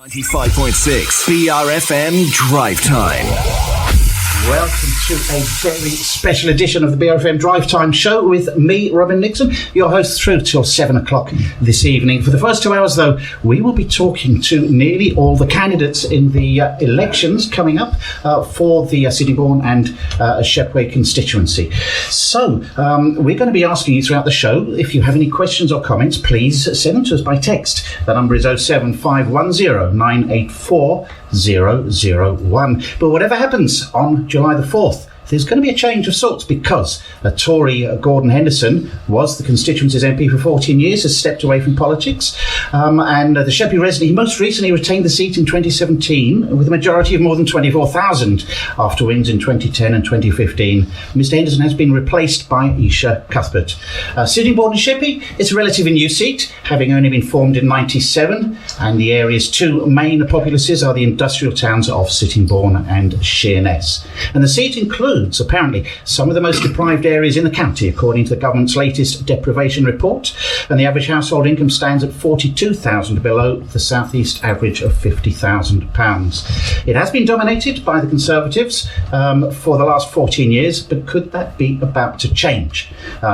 95.6 BRFM Drive Time. Welcome to a very special edition of the BRFM Drive Time show with me, Robin Nixon, your host through till 7 o'clock this evening. For the first 2 hours, though, we will be talking to nearly all the candidates in the elections coming up for the Sittingbourne and Sheppey constituency. So, we're going to be asking you throughout the show, if you have any questions or comments, please send them to us by text. The number is 07510 984 001. But whatever happens on July the 4th, there's going to be a change of sorts because Tory Gordon Henderson was the constituency's MP for 14 years, has stepped away from politics, and the Sheppey resident, he most recently retained the seat in 2017 with a majority of more than 24,000 after wins in 2010 and 2015. Mr Henderson has been replaced by Aisha, Cuthbert. Sittingbourne and Sheppey is a relatively new seat, having only been formed in 97, and the area's two main populaces are the industrial towns of Sittingbourne and Sheerness. And the seat includes apparently some of the most deprived areas in the county, according to the government's latest deprivation report, and the average household income stands at £42,000 below the south east average of £50,000. It has been dominated by the Conservatives for the last 14 years, but could that be about to change?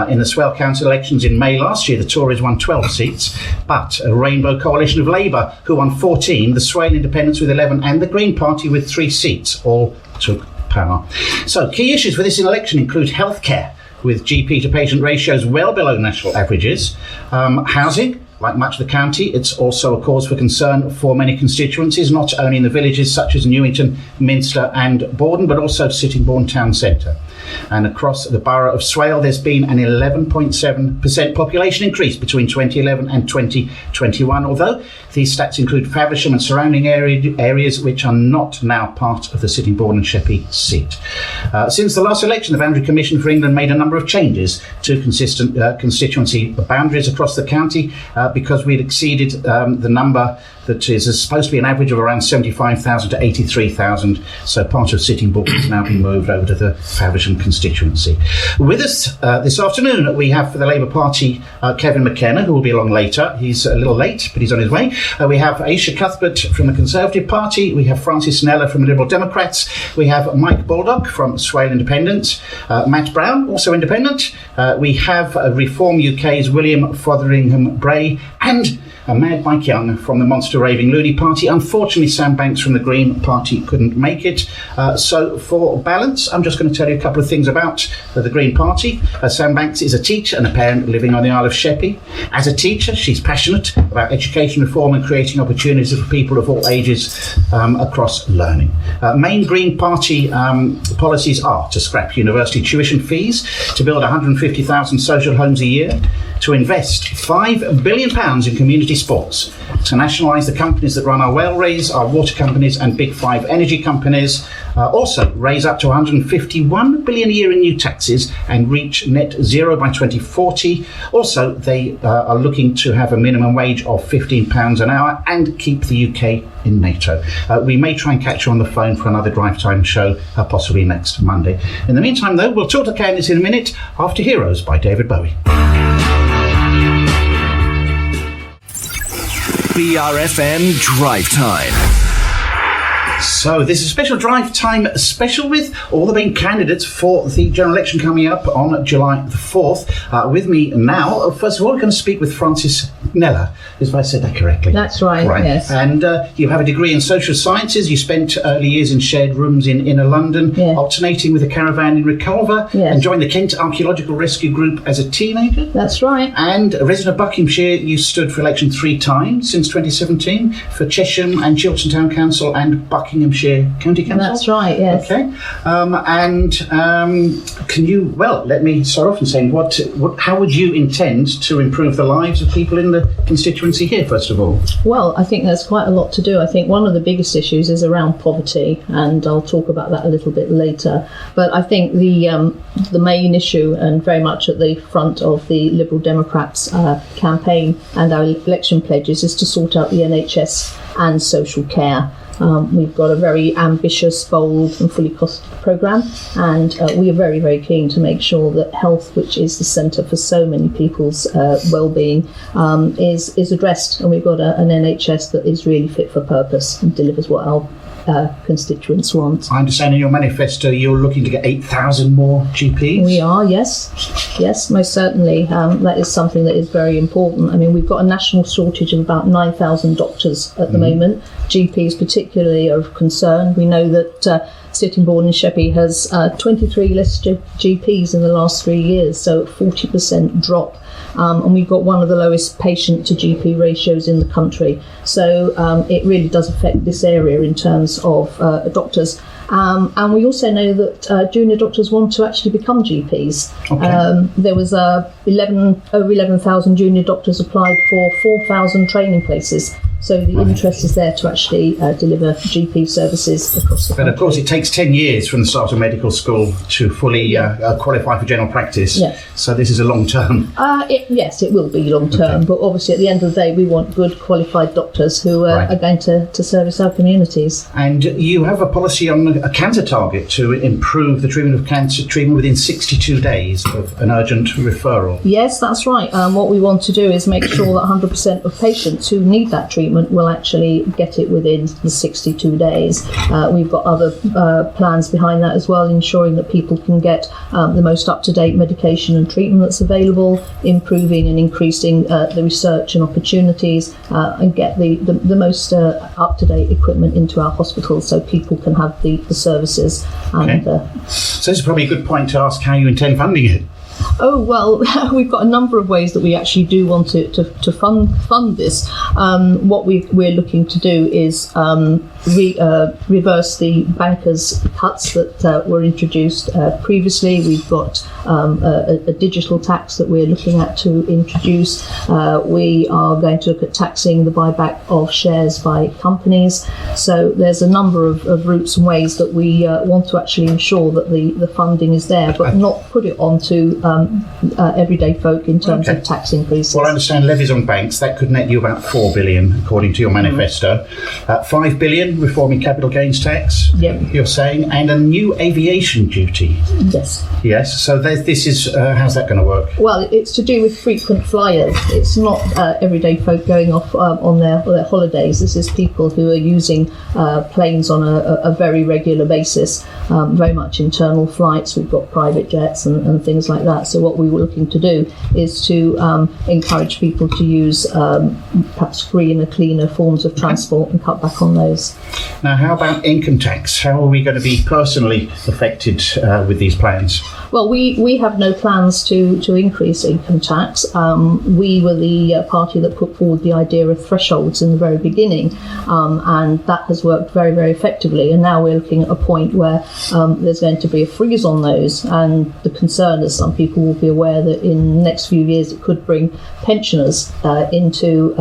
In the Swale council elections in May last year, the Tories won 12 seats, but a rainbow coalition of Labour, who won 14, the Swale Independents with 11, and the Green Party with 3 seats, all took power. So key issues for this election include healthcare, with GP to patient ratios well below national averages, housing. Like much of the county, it's also a cause for concern for many constituencies, not only in the villages such as Newington, Minster and Borden, but also Sittingbourne town centre. And across the borough of Swale, there's been an 11.7% population increase between 2011 and 2021, although these stats include Faversham and surrounding areas which are not now part of the Sittingbourne and Sheppey seat. Since the last election, the Boundary Commission for England made a number of changes to constituency boundaries across the county because we'd exceeded the number that is supposed to be an average of around 75,000 to 83,000. So part of Sittingbourne has now been moved over to the Faversham constituency. With us this afternoon, we have for the Labour Party Kevin McKenna, who will be along later. He's a little late, but he's on his way. We have Aisha Cuthbert from the Conservative Party. We have Francis Kneller from the Liberal Democrats. We have Mike Baldock from Swale Independent. Matt Brown, also independent. We have Reform UK's William Fotheringham-Bray and Mad Mike Young from the Monster Raving Loony Party. Unfortunately, Sam Banks from the Green Party couldn't make it. So for balance, I'm just going to tell you a couple of things about the Green Party. Sam Banks is a teacher and a parent living on the Isle of Sheppey. As a teacher, she's passionate about education reform and creating opportunities for people of all ages across learning. Main Green Party policies are to scrap university tuition fees, to build 150,000 social homes a year, to invest £5 billion in community sports, to nationalise the companies that run our railways, our water companies and big 5 energy companies, also raise up to 151 billion a year in new taxes and reach net zero by 2040. Also, they are looking to have a minimum wage of £15 an hour and keep the UK in NATO. We may try and catch you on the phone for another Drive Time show, possibly next Monday. In the meantime, though, we'll talk to candidates in a minute after Heroes by David Bowie. BRFM Drive Time. So this is a special Drive Time special with all the main candidates for the general election coming up on July the 4th. With me now, first of all, we're going to speak with Francis Kneller, if I said that correctly. That's right, yes. And you have a degree in social sciences. You spent early years in shared rooms in inner London, alternating with a caravan in Reculver, and joined the Kent Archaeological Rescue Group as a teenager. That's right. And a resident of Buckinghamshire, you stood for election 3 times since 2017 for Chesham and Chiltern Town Council and Buckinghamshire County Council. That's right, yes. Okay. Can you, let me start off and saying, how would you intend to improve the lives of people in the constituency here, first of all? Well, I think there's quite a lot to do. I think one of the biggest issues is around poverty, and I'll talk about that a little bit later. But I think the main issue, and very much at the front of the Liberal Democrats campaign and our election pledges, is to sort out the NHS and social care. We've got a very ambitious, bold and fully costed programme, and we are very, very keen to make sure that health, which is the centre for so many people's well-being, is addressed, and we've got an NHS that is really fit for purpose and delivers what our constituents want. I understand in your manifesto you're looking to get 8,000 more GPs? We are, yes, most certainly. That is something that is very important. I mean, we've got a national shortage of about 9,000 doctors at the moment. GPs particularly are of concern. We know that Sittingbourne and Sheppey has 23 less GPs in the last 3 years, so 40% drop. And we've got one of the lowest patient to GP ratios in the country. So it really does affect this area in terms of doctors. And we also know that junior doctors want to actually become GPs. Okay. There was over 11,000 junior doctors applied for 4,000 training places. So the interest is there to actually deliver GP services across the country. But of course it takes 10 years from the start of medical school to fully qualify for general practice. Yeah. So this is a long term. Yes, it will be long term. Okay. But obviously at the end of the day we want good qualified doctors who are going to service our communities. And you have a policy on a cancer target to improve the treatment of cancer treatment within 62 days of an urgent referral. Yes, that's right. What we want to do is make sure that 100% of patients who need that treatment will actually get it within the 62 days. We've got other plans behind that as well, ensuring that people can get the most up-to-date medication and treatment that's available, improving and increasing the research and opportunities, and get the most up-to-date equipment into our hospitals so people can have the services. And, so this is probably a good point to ask how you intend funding it. Oh, well, we've got a number of ways that we actually do want to fund this. What we're looking to do is reverse the bankers' cuts that were introduced previously. We've got a digital tax that we're looking at to introduce. We are going to look at taxing the buyback of shares by companies. So there's a number of routes and ways that we want to actually ensure that the funding is there, but not put it onto everyday folk in terms of tax increases. Well, I understand levies on banks, that could net you about 4 billion, according to your manifesto. 5 billion reforming capital gains tax, you're saying, and a new aviation duty. Yes, so this is, how's that going to work? Well, it's to do with frequent flyers. It's not everyday folk going off on their holidays. This is people who are using planes on a very regular basis, very much internal flights. We've got private jets and things like that. So what we were looking to do is to encourage people to use perhaps greener, cleaner forms of transport and cut back on those. Now, how about income tax? How are we going to be personally affected with these plans? Well, we have no plans to increase income tax. We were the party that put forward the idea of thresholds in the very beginning, and that has worked very, very effectively. And now we're looking at a point where there's going to be a freeze on those, and the concern is some people will be aware that in the next few years it could bring pensioners into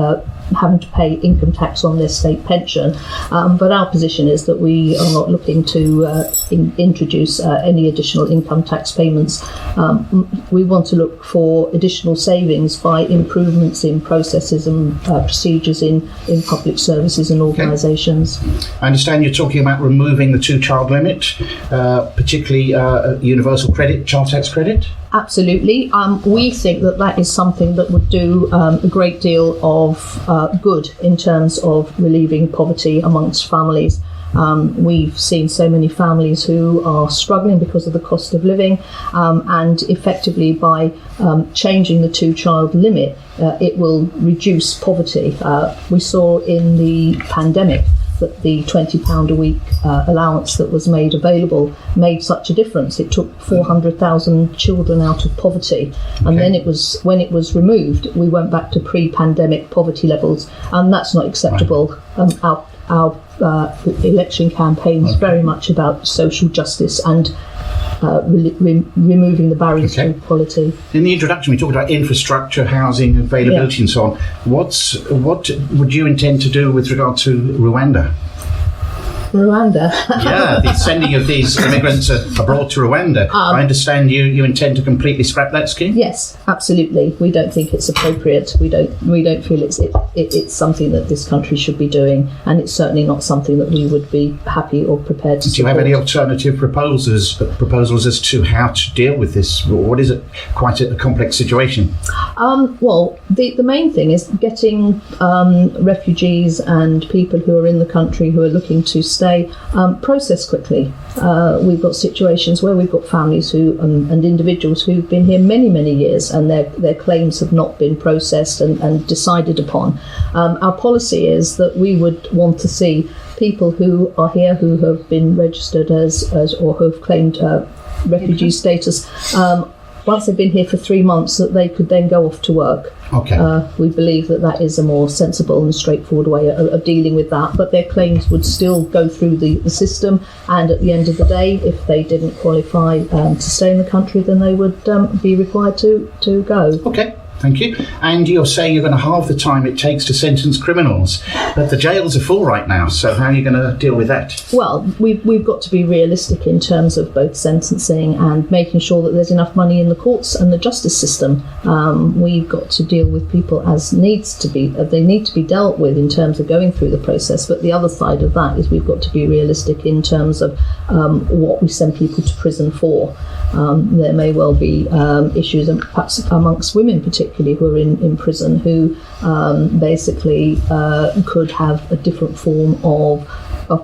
having to pay income tax on their state pension. But our position is that we are not looking to introduce any additional income tax payments. We want to look for additional savings by improvements in processes and procedures in public services and organisations. I understand you're talking about removing the 2-child limit, particularly universal credit, child tax credit? Absolutely. We think that is something that would do a great deal of good in terms of relieving poverty amongst families. We've seen so many families who are struggling because of the cost of living, and effectively by changing the 2-child limit, it will reduce poverty. We saw in the pandemic that the £20 a week allowance that was made available made such a difference. It took 400,000 children out of poverty, and then when it was removed, we went back to pre-pandemic poverty levels, and that's not acceptable. Our election campaign is very much about social justice and removing the barriers to equality. In the introduction, we talked about infrastructure, housing, availability, and so on. What would you intend to do with regard to Rwanda? Rwanda. Yeah, the sending of these immigrants abroad to Rwanda. I understand you intend to completely scrap that scheme? Yes, absolutely. We don't think it's appropriate. We don't feel it's something that this country should be doing, and it's certainly not something that we would be happy or prepared to support. Do you have any alternative proposals as to how to deal with this? What is it? Quite a complex situation. Well, the main thing is getting refugees and people who are in the country who are looking to stay processed quickly. We've got situations where we've got families who and individuals who've been here many, many years, and their claims have not been processed and decided upon. Our policy is that we would want to see people who are here who have been registered as or who have claimed refugee status, once they've been here for 3 months, that they could then go off to work. Okay. We believe that is a more sensible and straightforward way of dealing with that, but their claims would still go through the system, and at the end of the day, if they didn't qualify to stay in the country, then they would be required to go. Okay. Thank you. And you're saying you're going to halve the time it takes to sentence criminals, but the jails are full right now, so how are you going to deal with that? Well, we've got to be realistic in terms of both sentencing and making sure that there's enough money in the courts and the justice system. We've got to deal with people as needs to be. They need to be dealt with in terms of going through the process, but the other side of that is we've got to be realistic in terms of what we send people to prison for. There may well be issues, and perhaps amongst women particularly, who are in prison, who basically could have a different form of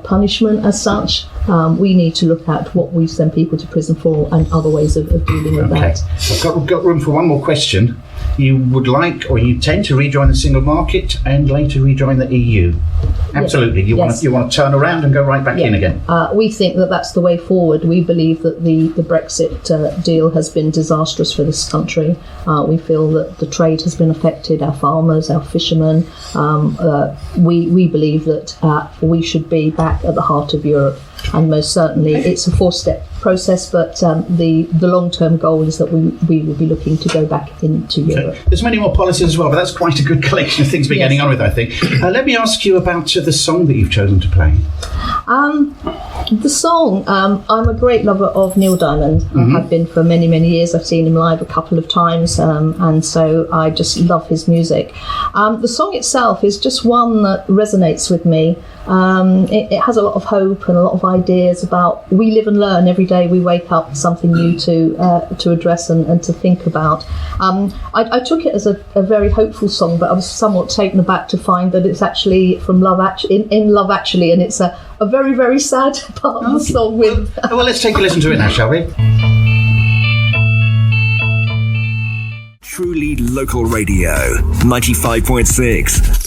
punishment as such. We need to look at what we send people to prison for and other ways of dealing with that. I've got room for one more question. You would like, or you tend to rejoin the single market and later rejoin the EU. Absolutely. Yes. You want to turn around and go right back in again. We think that that's the way forward. We believe that the Brexit deal has been disastrous for this country. We feel that the trade has been affected, our farmers, our fishermen. We believe that we should be back at the heart of Europe. And most certainly it's a 4-step process, but the long-term goal is that we will be looking to go back into Europe. There's many more policies as well, but that's quite a good collection of things to be getting on with, I think. Let me ask you about the song that you've chosen to play. The song, I'm a great lover of Neil Diamond. I have been for many, many years. I've seen him live a couple of times, and so I just love his music. The song itself is just one that resonates with me. It has a lot of hope and a lot of ideas about we live and learn every day. We wake up something new to address and to think about. I took it as a very hopeful song, but I was somewhat taken aback to find that it's actually from Love Actually, and it's a very, very sad part of the song. Well, let's take a listen to it now, shall we? Truly local radio, 95.6.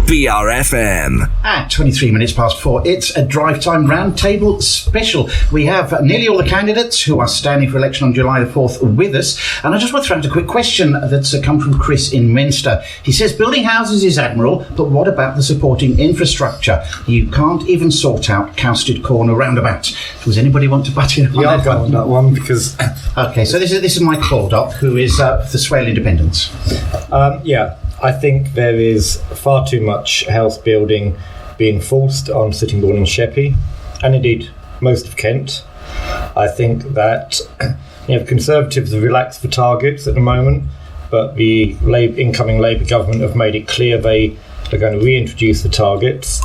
BRFM. At 23 minutes past 4, it's a Drive Time Roundtable special. We have nearly all the candidates who are standing for election on July the 4th with us. And I just want to throw out a quick question that's come from Chris in Minster. He says, building houses is admirable, but what about the supporting infrastructure? You can't even sort out Cowsted Corner roundabout. Does anybody want to butt in on I'll go on that one because... OK, so this is Mike Baldock, who is the Swale Independents. I think there is far too much house building being forced on Sittingbourne and Sheppey, and indeed most of Kent. I think that Conservatives have relaxed the targets at the moment, but the incoming Labour government have made it clear they are going to reintroduce the targets.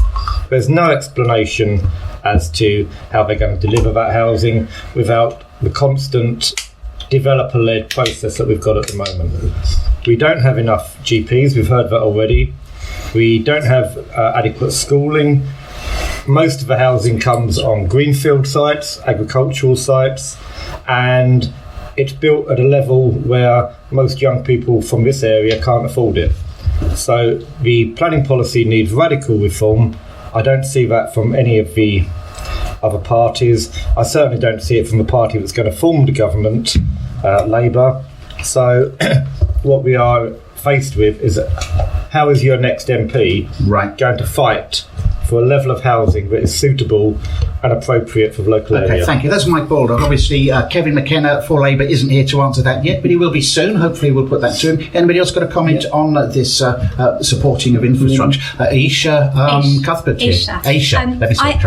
There's no explanation as to how they're going to deliver that housing without the constant developer-led process that we've got at the moment. We don't have enough GPs, we've heard that already. We don't have adequate schooling. Most of the housing comes on greenfield sites, agricultural sites, and it's built at a level where most young people from this area can't afford it. So the planning policy needs radical reform. I don't see that from any of the other parties. I certainly don't see it from the party that's going to form the government, Labour. So what we are faced with is how is your next MP going to fight for a level of housing that is suitable and appropriate for the local area. Okay, thank you. That's Mike Baldock. Obviously, Kevin McKenna for Labour isn't here to answer that yet, but he will be soon. Hopefully we'll put that to him. Anybody else got a comment on this supporting of infrastructure? Aisha, Cuthbert here. Aisha. Let me say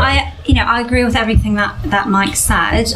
I agree with everything that Mike said.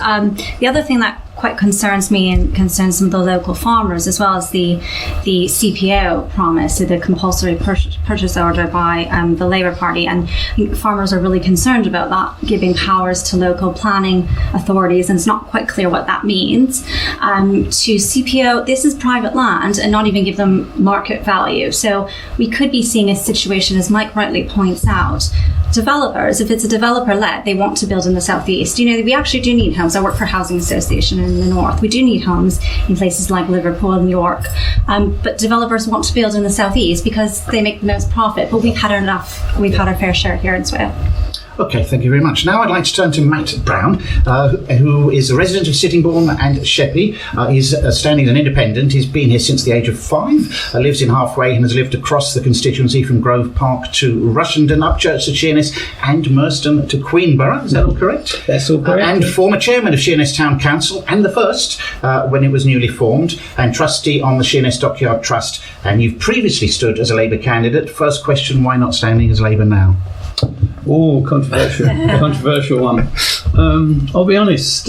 The other thing that quite concerns me and concerns some of the local farmers, as well as the CPO promise, so the compulsory purchase order by the Labour Party, and I think farmers are really concerned about that, giving powers to local planning authorities, and it's not quite clear what that means. To CPO, this is private land, and not even give them market value. So we could be seeing a situation, as Mike rightly points out, developers, if it's a developer-led, they want to build in the southeast. We actually do need homes. I work for a housing association in the north. We do need homes in places like Liverpool and York. But developers want to build in the southeast because they make the most profit. But we've had enough. We've had our fair share here in Swale. Okay, thank you very much. Now I'd like to turn to Matt Brown, who is a resident of Sittingbourne and Sheppey. He's standing as an independent. He's been here since the age of 5, lives in Halfway, and has lived across the constituency from Grove Park to Rushendon, Upchurch to Sheerness, and Merston to Queenborough. Is that all correct? That's all correct. And former chairman of Sheerness Town Council, and the first when it was newly formed, and trustee on the Sheerness Dockyard Trust. And you've previously stood as a Labour candidate. First question, why not standing as Labour now? Oh, controversial one. I'll be honest,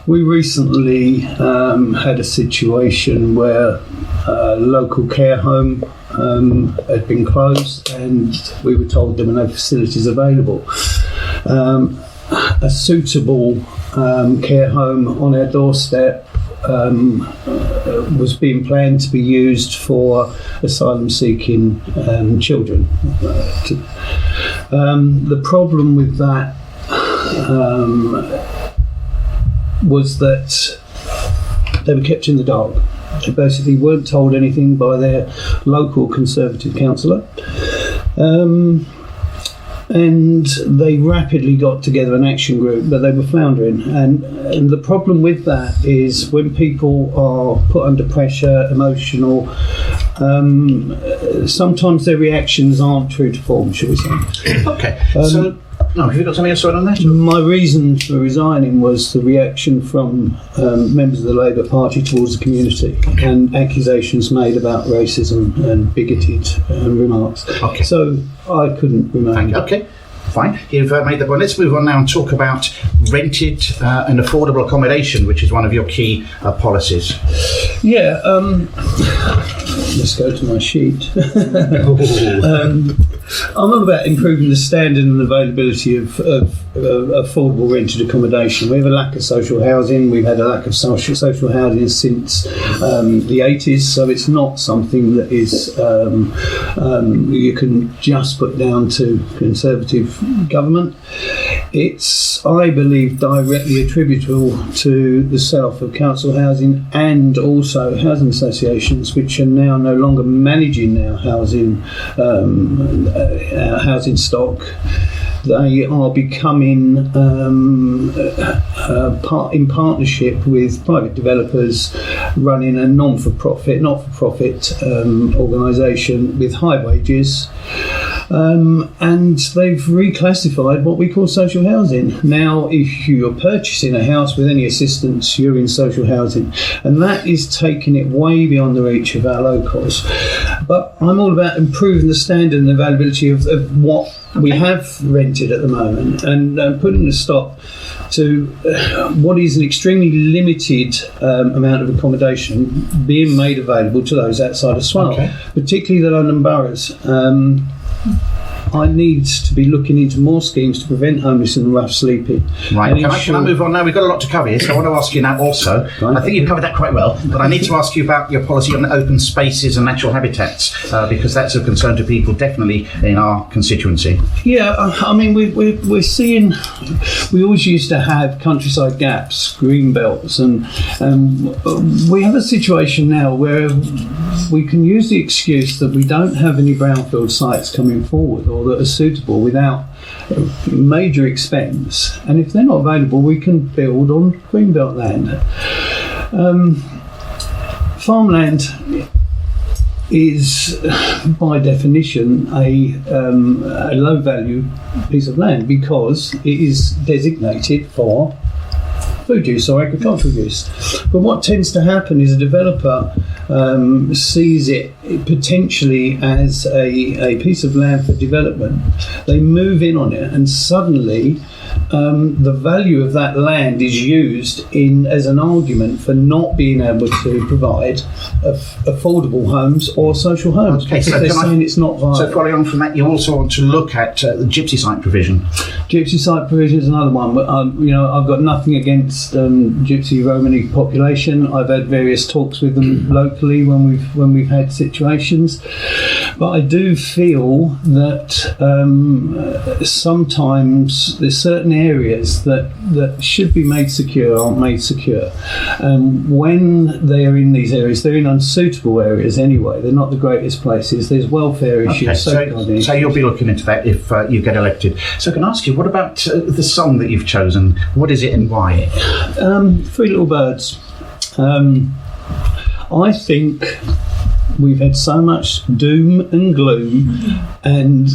we recently had a situation where a local care home had been closed, and we were told there were no facilities available. A suitable care home on our doorstep was being planned to be used for asylum-seeking children. The problem with that was that they were kept in the dark. They basically weren't told anything by their local Conservative councillor. And they rapidly got together an action group, but they were floundering. And the problem with that is when people are put under pressure, emotional, sometimes their reactions aren't true to form, shall we say. Okay. Have you got something else on that? My reason for resigning was the reaction from members of the Labour Party towards the community, and accusations made about racism and bigoted remarks. Okay. So I couldn't remain. Okay. Fine, you've made the point. Let's move on now and talk about rented and affordable accommodation, which is one of your key policies. Yeah, let's go to my sheet. I'm all about improving the standard and availability of affordable rented accommodation. We have a lack of social housing. We've had a lack of social housing since the 80s, so it's not something that is you can just put down to Conservative government. It's, I believe, directly attributable to the sell-off of council housing and also housing associations, which are now no longer managing our housing stock. They are becoming in partnership with private developers running a not-for-profit organisation with high wages. And they've reclassified what we call social housing. Now, if you're purchasing a house with any assistance, you're in social housing. And that is taking it way beyond the reach of our locals. But I'm all about improving the standard and availability of what we have rented at the moment, and putting a stop to what is an extremely limited amount of accommodation being made available to those outside of Swale, particularly the London boroughs. I need to be looking into more schemes to prevent homelessness and rough sleeping. Right, can I move on now? We've got a lot to cover here, so I want to ask you now also. Right. I think you've covered that quite well, but I need to ask you about your policy on open spaces and natural habitats, because that's of concern to people definitely in our constituency. Yeah, I mean, we're seeing, we always used to have countryside gaps, green belts, and we have a situation now where we can use the excuse that we don't have any brownfield sites coming forward or that are suitable without major expense, and if they're not available, we can build on greenbelt land. Farmland is by definition a low value piece of land because it is designated for food use or agricultural use. But what tends to happen is a developer sees it potentially as a piece of land for development. They move in on it and suddenly the value of that land is used as an argument for not being able to provide affordable homes or social homes. Okay, so they're saying it's not viable. So following on from that, you also want to look at the gypsy site provision. Gypsy site provision is another one. But, I've got nothing against gypsy Romany population. I've had various talks with them locally when we've had situations. But I do feel that sometimes there's certain areas that should be made secure aren't made secure. When they're in these areas, they're in unsuitable areas anyway. They're not the greatest places. There's welfare issues. Okay, so you'll be looking into that if you get elected. So can I ask you, what about the song that you've chosen? What is it and why? Three Little Birds. I think we've had so much doom and gloom and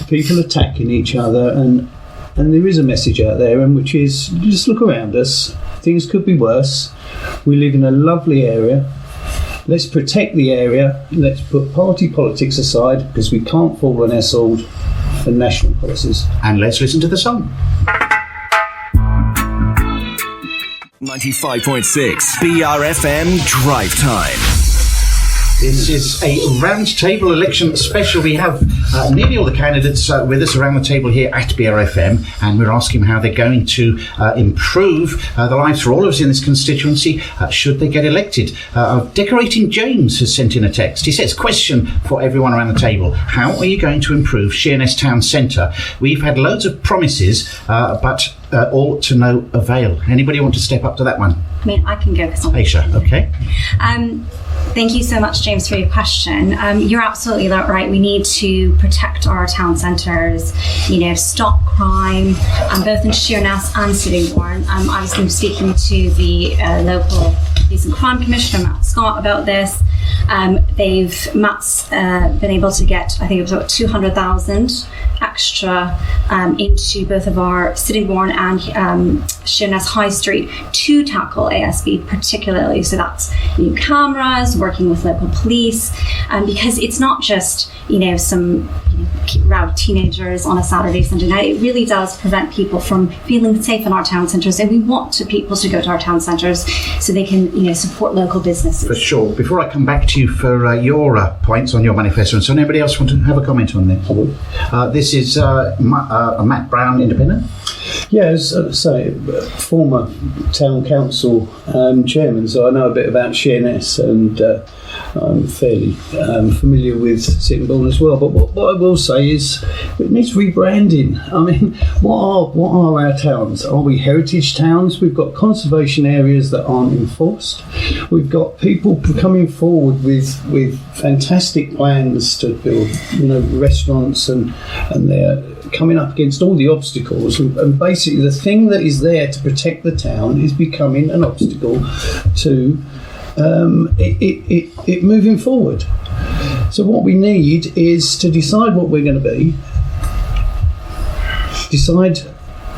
people attacking each other, and there is a message out there, and which is just look around us. Things could be worse. We live in a lovely area. Let's protect the area. Let's put party politics aside because we can't fall on our sword for national policies. And let's listen to the song. 95.6 BRFM Drive Time. This is a round-table election special. We have nearly all the candidates with us around the table here at BRFM, and we're asking how they're going to improve the lives for all of us in this constituency should they get elected. Decorating James has sent in a text. He says, question for everyone around the table. How are you going to improve Sheerness Town Centre? We've had loads of promises, but all to no avail. Anybody want to step up to that one? I mean, I can go. Aisha, okay. Thank you so much, James, for your question. You're absolutely right. We need to protect our town centres, stop crime, both in Sheerness and Sittingbourne. I was speaking to the local Police and Crime Commissioner, Matt Scott, about this. Matt's been able to get, I think it was about 200,000 extra into both of our Sittingbourne and Sheerness High Street to tackle ASB particularly. So that's new cameras, working with local police, because it's not just some rowdy teenagers on a Saturday, Sunday night. It really does prevent people from feeling safe in our town centres, and we want people to go to our town centres so they can support local businesses. For sure. Before I come back to you for your points on your manifesto, so anybody else want to have a comment on this? This is Matt Brown, Independent. Yes, former town council chairman, so I know a bit about Sheerness, and I'm fairly familiar with Sittingbourne as well. But what I will say is it needs rebranding. I mean, what are our towns? Are we heritage towns? We've got conservation areas that aren't enforced. We've got people coming forward with fantastic plans to build, restaurants, and they're coming up against all the obstacles, and basically the thing that is there to protect the town is becoming an obstacle to it moving forward. So what we need is to decide what we're going to be, decide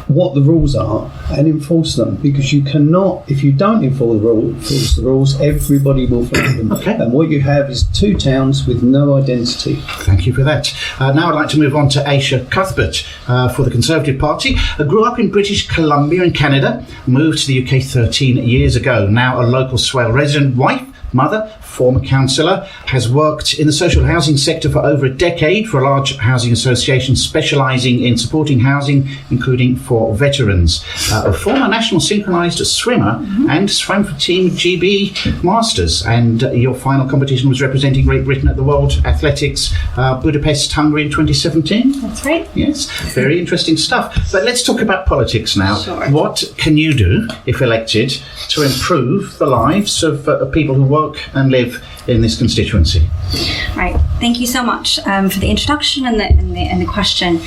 what the rules are, and enforce them, because you cannot, if you don't enforce the rules, everybody will follow them. Okay. And what you have is two towns with no identity. Thank you for that. Now I'd like to move on to Aisha Cuthbert for the Conservative Party. Grew up in British Columbia in Canada, moved to the UK 13 years ago, now a local Swale resident, wife, mother, former councillor, has worked in the social housing sector for over a decade for a large housing association specialising in supporting housing, including for veterans. A former national synchronised swimmer and swam for Team GB Masters. And your final competition was representing Great Britain at the World Athletics Budapest, Hungary in 2017. That's right. Yes, very interesting stuff. But let's talk about politics now. Sure. What can you do, if elected, to improve the lives of people who work and live in this constituency. Right. Thank you so much for the introduction and the question.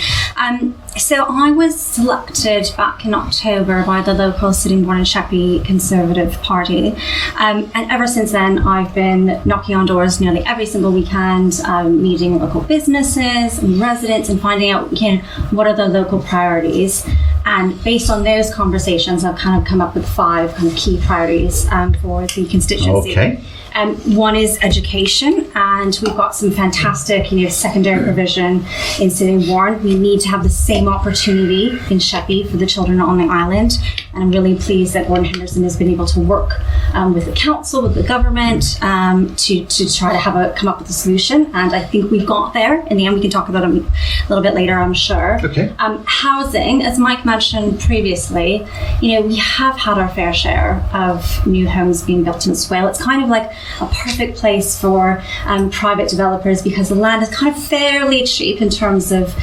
So I was selected back in October by the local Sittingbourne and Sheppey Conservative Party, and ever since then I've been knocking on doors nearly every single weekend, meeting local businesses and residents and finding out what are the local priorities. And based on those conversations, I've kind of come up with 5 kind of key priorities for the constituency. Okay. One is education, and we've got some fantastic, secondary provision in Sittingbourne. We need to have the same opportunity in Sheppey for the children on the island, and I'm really pleased that Gordon Henderson has been able to work with the council, with the government, to try to come up with a solution. And I think we've got there. In the end, we can talk about it a little bit later, I'm sure. Okay. Housing, as Mike mentioned previously, we have had our fair share of new homes being built in Swale. It's kind of like a perfect place for private developers because the land is kind of fairly cheap in terms of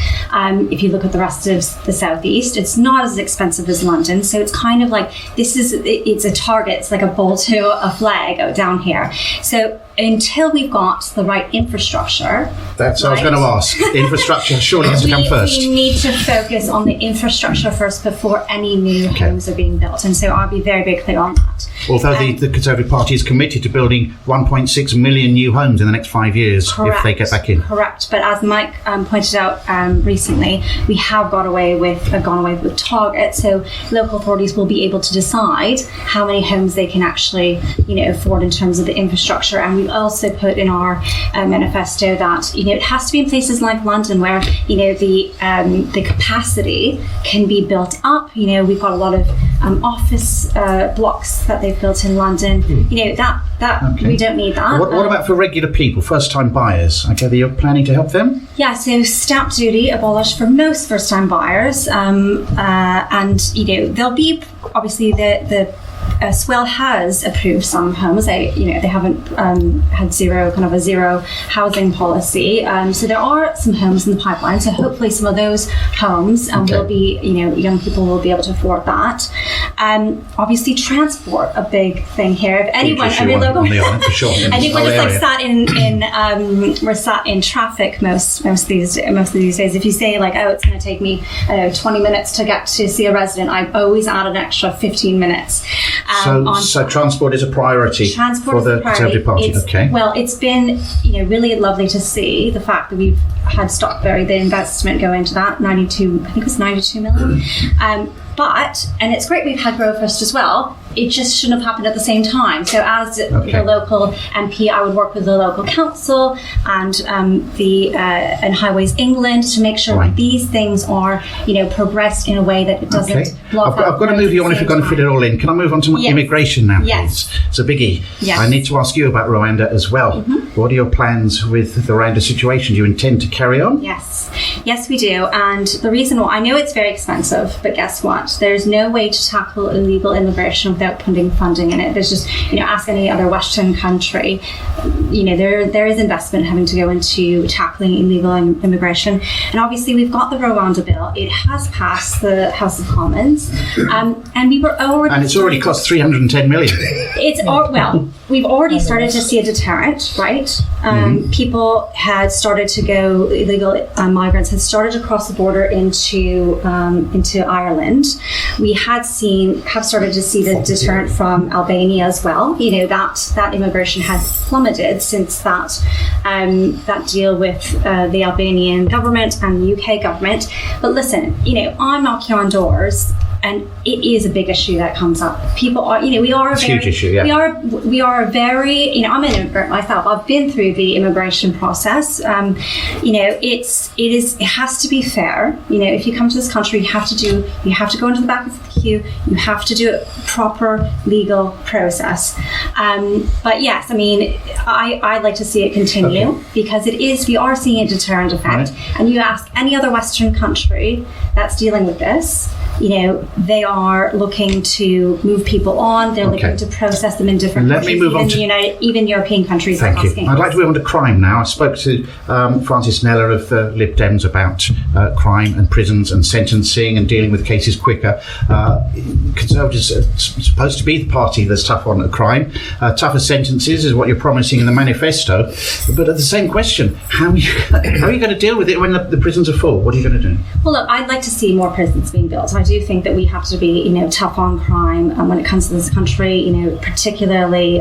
if you look at the rest of the southeast. It's not as expensive as London, so it's kind of like it's a target. It's like a bull to a flag out down here. So until we've got the right infrastructure, that's what I was going to ask. Infrastructure surely has to come first. We need to focus on the infrastructure first before any new homes are being built, and so I'll be very, very clear on that. Although the Conservative Party is committed to building 1.6 million new homes in the next 5 years. Correct. If they get back in. Correct, but as Mike pointed out recently, we have gone away with targets, so local authorities will be able to decide how many homes they can actually afford in terms of the infrastructure. And we've also put in our manifesto that it has to be in places like London where the capacity can be built up. We've got a lot of office blocks that they've built in London. Okay. We don't need that. What about for regular people, first-time buyers? I gather you're planning to help them? Yeah, so stamp duty abolished for most first-time buyers, and there'll be obviously the Swale has approved some homes. They haven't had a zero housing policy. So there are some homes in the pipeline. So hopefully some of those homes will be, young people will be able to afford that. Obviously transport, a big thing here. If anyone, on the island for sure. anyone is we're sat in traffic most of these days. If you say it's going to take me 20 minutes to get to see a resident, I always add an extra 15 minutes. So transport is a priority for the Conservative Party. Well, it's been really lovely to see the fact that we've had Stockberry, the investment go into that, 92 million. And it's great we've had Grow First as well. It just shouldn't have happened at the same time. So as the local MP, I would work with the local council and and Highways England to make sure that these things are progressed in a way that it doesn't block I've got to move you on if you're going to fit it all in. Can I move on to immigration now, please? Yes. It's a biggie. Yes. I need to ask you about Rwanda as well. Mm-hmm. What are your plans with the Rwanda situation? Do you intend to carry on? Yes, we do. And the reason why, I know it's very expensive, but guess what? There's no way to tackle illegal immigration without putting funding in it. There's just, ask any other Western country, there is investment having to go into tackling illegal immigration. And obviously we've got the Rwanda bill. It has passed the House of Commons. And we were already... And it's already cost 310 million. We've already started to see a deterrent, right? People had started to go, illegal migrants had started to cross the border into Ireland. We have started to see the deterrent from Albania as well. That immigration has plummeted since that deal with the Albanian government and the UK government. But listen, I'm knocking on doors. And it is a big issue that comes up. People are, we are a huge issue. Yeah. We are a very, I'm an immigrant myself. I've been through the immigration process. It has to be fair. If you come to this country, you have to go into the back of the queue. You have to do a proper legal process. But yes, I'd like to see it continue because we are seeing a deterrent effect. Right. And you ask any other Western country that's dealing with this, they are looking to move people on. They're looking to process them in different countries. Let me move on to even European countries. Thank you. I'd like to move on to crime now. I spoke to Francis Kneller of the LibDems about crime and prisons and sentencing and dealing with cases quicker. Conservatives are supposed to be the party that's tough on crime. Tougher sentences is what you're promising in the manifesto. But at the same question, how are you going to deal with it when the prisons are full? What are you going to do? Well, look, I'd like to see more prisons being built. I do think that we have to be, tough on crime when it comes to this country. Particularly,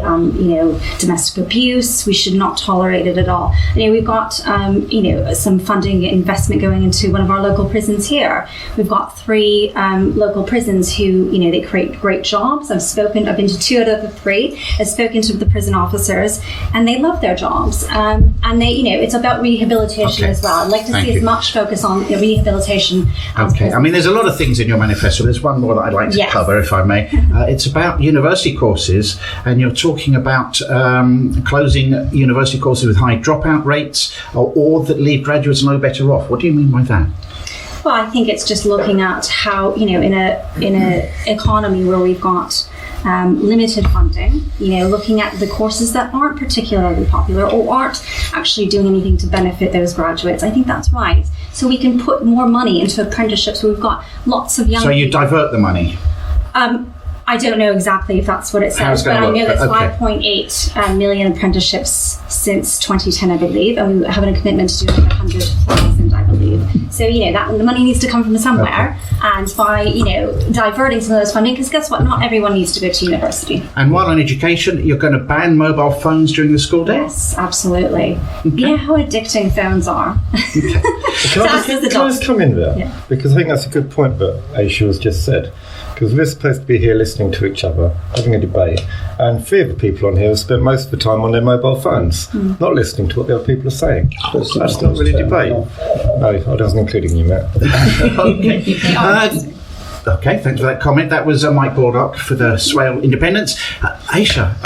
domestic abuse. We should not tolerate it at all. We've got, some funding investment going into one of our local prisons here. We've got 3 local prisons who, they create great jobs. I've been to 2 out of the 3. I've spoken to the prison officers, and they love their jobs. And they, it's about rehabilitation as well. I'd like to see as much focus on rehabilitation. Okay. I mean, there's a lot of things in your manifesto. There's one more that I'd like to cover, if I may. It's about university courses, and you're talking about closing university courses with high dropout rates, or that leave graduates no better off. What do you mean by that? Well, I think it's just looking at how, in a economy where we've got limited funding, looking at the courses that aren't particularly popular or aren't actually doing anything to benefit those graduates. I think that's right. So we can put more money into apprenticeships where we've got lots of young people. So you divert the money? I don't know exactly if that's what it says, but I know there's 5.8 million apprenticeships since 2010, I believe, and we have a commitment to do 100,000, I believe. So, that the money needs to come from somewhere, and by, diverting some of those funding, because guess what, not everyone needs to go to university. And while on education, you're going to ban mobile phones during the school day? Yes, absolutely. Okay. You know how addicting phones are. Okay. Can I just come in there? Yeah. Because I think that's a good point that Aisha has just said. Because we're supposed to be here listening to each other, having a debate, and 3 of the people on here have spent most of the time on their mobile phones, not listening to what the other people are saying. That's not really debate. No, I wasn't including you, Matt. Okay, thanks for that comment. That was Mike Baldock for the Swale Independence. Aisha,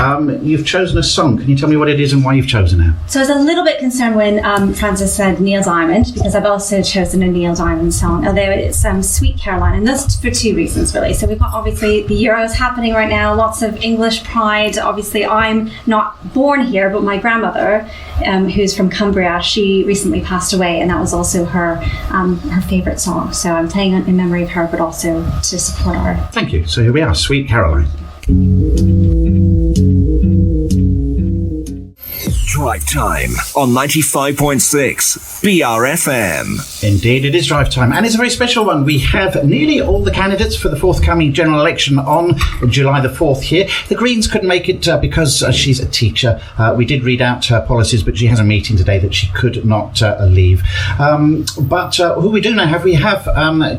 you've chosen a song. Can you tell me what it is and why you've chosen it? So I was a little bit concerned when Francis said Neil Diamond, because I've also chosen a Neil Diamond song, although it's Sweet Caroline, and that's for 2 reasons, really. So we've got, obviously, the Euros happening right now, lots of English pride. Obviously, I'm not born here, but my grandmother, who's from Cumbria, she recently passed away, and that was also her favourite song. So I'm playing it in memory of her, but also to support her. Thank you. So here we are, Sweet Caroline. Drive Time on 95.6 BRFM. Indeed, it is Drive Time, and it's a very special one. We have nearly all the candidates for the forthcoming general election on July the 4th here. The Greens couldn't make it because she's a teacher. We did read out her policies, but she has a meeting today that she could not leave. But who we do now have, we have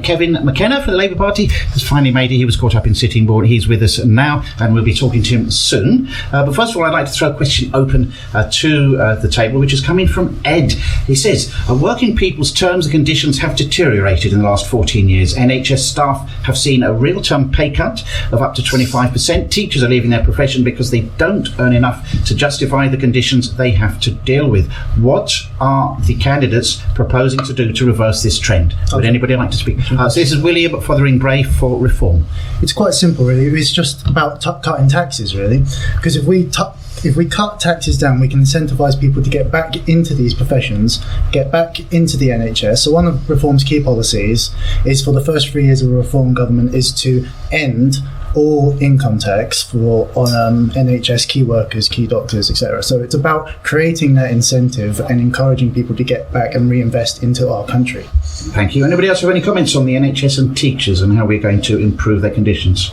Kevin McKenna for the Labour Party. Has finally made it. He was caught up in Sittingbourne. He's with us now, and we'll be talking to him soon. But first of all, I'd like to throw a question open to the table, which is coming from Ed. He says, working people's terms and conditions have deteriorated in the last 14 years. NHS staff have seen a real-term pay cut of up to 25%. Teachers are leaving their profession because they don't earn enough to justify the conditions they have to deal with. What are the candidates proposing to do to reverse this trend? Would anybody like to speak? So this is William at Fotheringham-Bray for Reform. It's quite simple, really. It's just about cutting taxes, really. Because if we cut taxes down, we can incentivise people to get back into these professions, get back into the NHS. So one of Reform's key policies is, for the first 3 years of a Reform government, is to end all income tax on NHS key workers, key doctors, etc. So it's about creating that incentive and encouraging people to get back and reinvest into our country. Thank you. Anybody else have any comments on the NHS and teachers and how we're going to improve their conditions?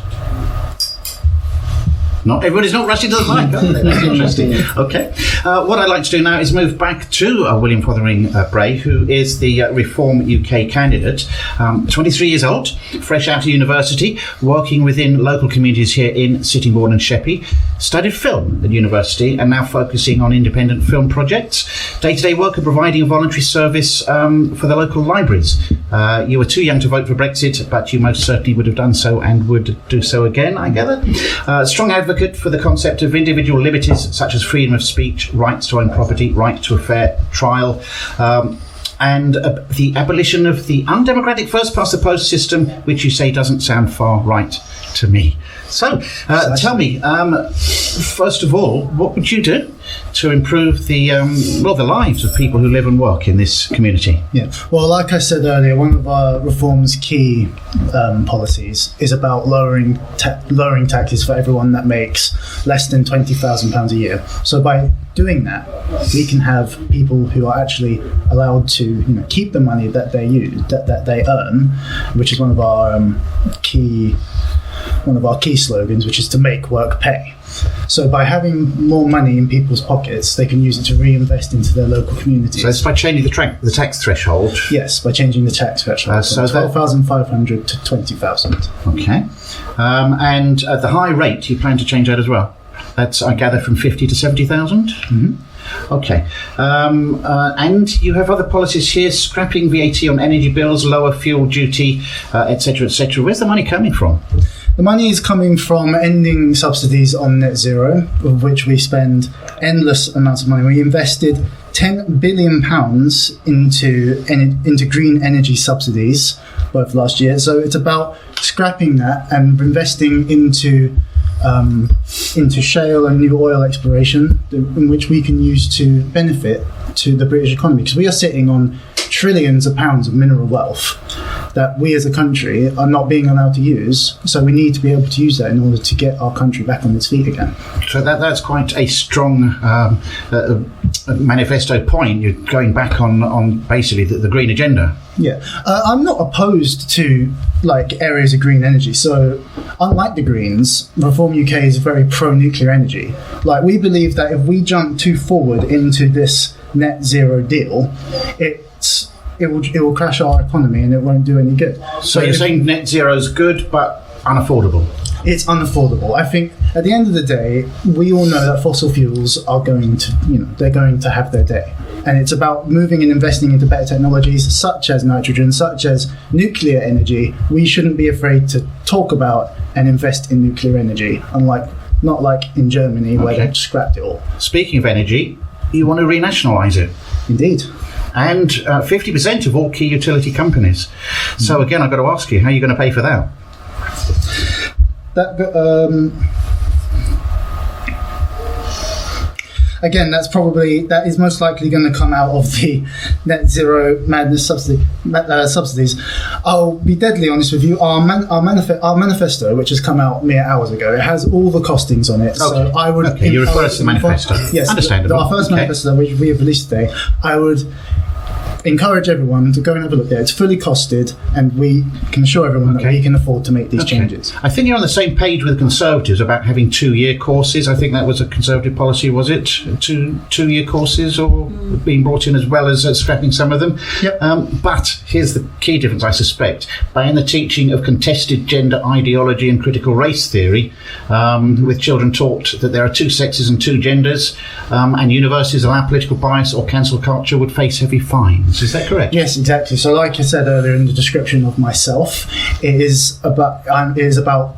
Not everybody's not rushing to the mic. That's interesting. Okay. What I'd like to do now is move back to William Fotheringham-Bray, who is the Reform UK candidate. 23 years old, fresh out of university, working within local communities here in Sittingbourne and Sheppey. Studied film at university and now focusing on independent film projects. Day-to-day work of providing a voluntary service for the local libraries. You were too young to vote for Brexit, but you most certainly would have done so and would do so again, I gather. Strong advocate for the concept of individual liberties such as freedom of speech, rights to own property, right to a fair trial, and the abolition of the undemocratic first-past-the-post system, which you say doesn't sound far right to me. So, tell me, first of all, what would you do to improve the lives of people who live and work in this community? Yeah, well, like I said earlier, one of our reform's key policies is about lowering taxes for everyone that makes less than £20,000 a year. So by doing that, we can have people who are actually allowed to keep the money that they use, that they earn, which is one of our key slogans, which is to make work pay. So by having more money in people's pockets, they can use it to reinvest into their local communities. So it's by changing the tax threshold? Yes, by changing the tax threshold from 12,500 to 20,000. Okay. And the high rate, you plan to change that as well? That's, I gather, from 50 to 70,000? Mm-hmm. Okay. And you have other policies here, scrapping VAT on energy bills, lower fuel duty, etc., etc. Where's the money coming from? The money is coming from ending subsidies on net zero, of which we spend endless amounts of money. We invested £10 billion into green energy subsidies both last year. So it's about scrapping that and investing into shale and new oil exploration, in which we can use to benefit to the British economy, because we are sitting on trillions of pounds of mineral wealth that we as a country are not being allowed to use. So we need to be able to use that in order to get our country back on its feet again. So that's quite a strong manifesto point. You're going back on basically the green agenda. Yeah, I'm not opposed to areas of green energy. So unlike the Greens, Reform UK is very pro-nuclear energy. We believe that if we jump too forward into this net zero deal, it will crash our economy and it won't do any good. So you're saying net zero is good but unaffordable? It's unaffordable. I think at the end of the day, we all know that fossil fuels are going to, they're going to have their day. And it's about moving and investing into better technologies such as nitrogen, such as nuclear energy. We shouldn't be afraid to talk about and invest in nuclear energy, not like in Germany where they've scrapped it all. Speaking of energy, you want to renationalise it? Indeed. And 50% of all key utility companies. So again, I've got to ask you, how are you going to pay for that? Again, that is most likely going to come out of the net zero madness subsidies. I'll be deadly honest with you. Our manifesto, which has come out mere hours ago, it has all the costings on it. Okay. So I would. Okay, you refer to the manifesto. Yes, understandable. Our first manifesto, which we have released today, I would encourage everyone to go and have a look there. It's fully costed, and we can assure everyone that we can afford to make these changes. I think you're on the same page with the Conservatives about having 2-year courses. I think that was a Conservative policy, was it? Two-year courses, or being brought in as well as scrapping some of them? Yep. But here's the key difference, I suspect. By the teaching of contested gender ideology and critical race theory, with children taught that there are 2 sexes and 2 genders, and universities allow political bias or cancel culture, would face heavy fines. Is that correct? Yes, exactly. So like I said earlier in the description of myself, it is about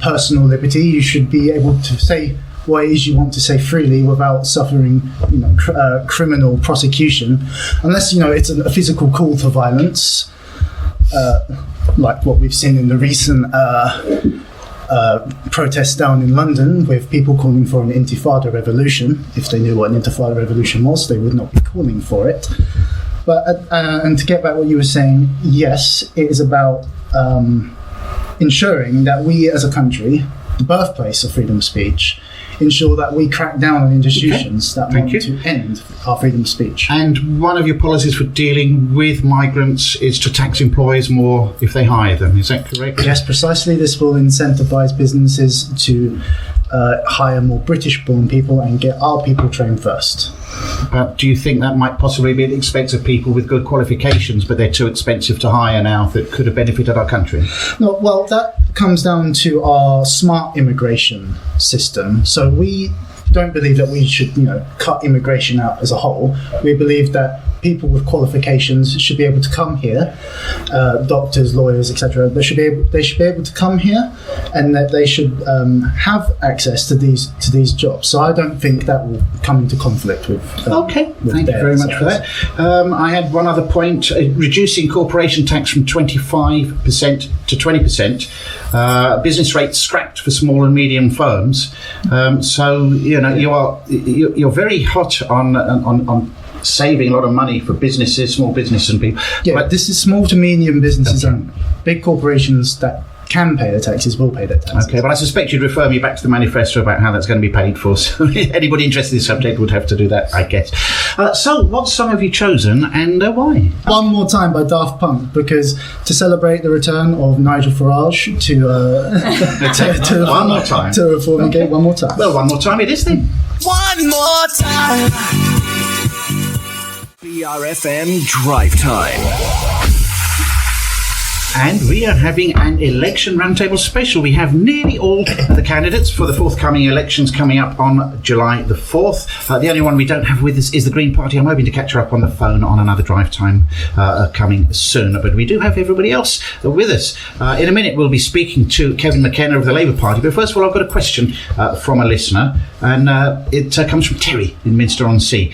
personal liberty. You should be able to say what it is you want to say freely without suffering criminal prosecution, unless it's a physical call to violence, like what we've seen in the recent protests down in London with people calling for an intifada revolution. If they knew what an intifada revolution was, they would not be calling for it. But and to get back what you were saying, yes, it is about ensuring that we as a country, the birthplace of freedom of speech, ensure that we crack down on institutions that want to end our freedom of speech. And one of your policies for dealing with migrants is to tax employers more if they hire them. Is that correct? Yes, precisely. This will incentivise businesses to hire more British-born people and get our people trained first. But do you think that might possibly be at the expense of people with good qualifications, but they're too expensive to hire now, that could have benefited our country? No, well, that comes down to our smart immigration system. So we don't believe that we should, cut immigration out as a whole. We believe that people with qualifications should be able to come here, doctors, lawyers, etc. They should be able to come here, and that they should have access to these jobs. So I don't think that will come into conflict with. Thank you very much for that. I had one other point: reducing corporation tax from 25% to 20%. Business rates scrapped for small and medium firms. So you're very hot on saving a lot of money for businesses, small business and people. Yeah, but this is small to medium businesses only. Big corporations that can pay their taxes will pay their taxes. Okay, but I suspect you'd refer me back to the manifesto about how that's going to be paid for. So anybody interested in this subject would have to do that, I guess. So what song have you chosen and why? One More Time by Daft Punk, because to celebrate the return of Nigel Farage to One More Time to Reform Gate. One More Time. Well, one more time it is then. One more time. BRFM Drive Time. And we are having an election roundtable special. We have nearly all the candidates for the forthcoming elections coming up on July the 4th. The only one we don't have with us is the Green Party. I'm hoping to catch her up on the phone on another drive time coming soon. But we do have everybody else with us. In a minute, we'll be speaking to Kevin McKenna of the Labour Party. But first of all, I've got a question from a listener. And it comes from Terry in Minster-on-Sea.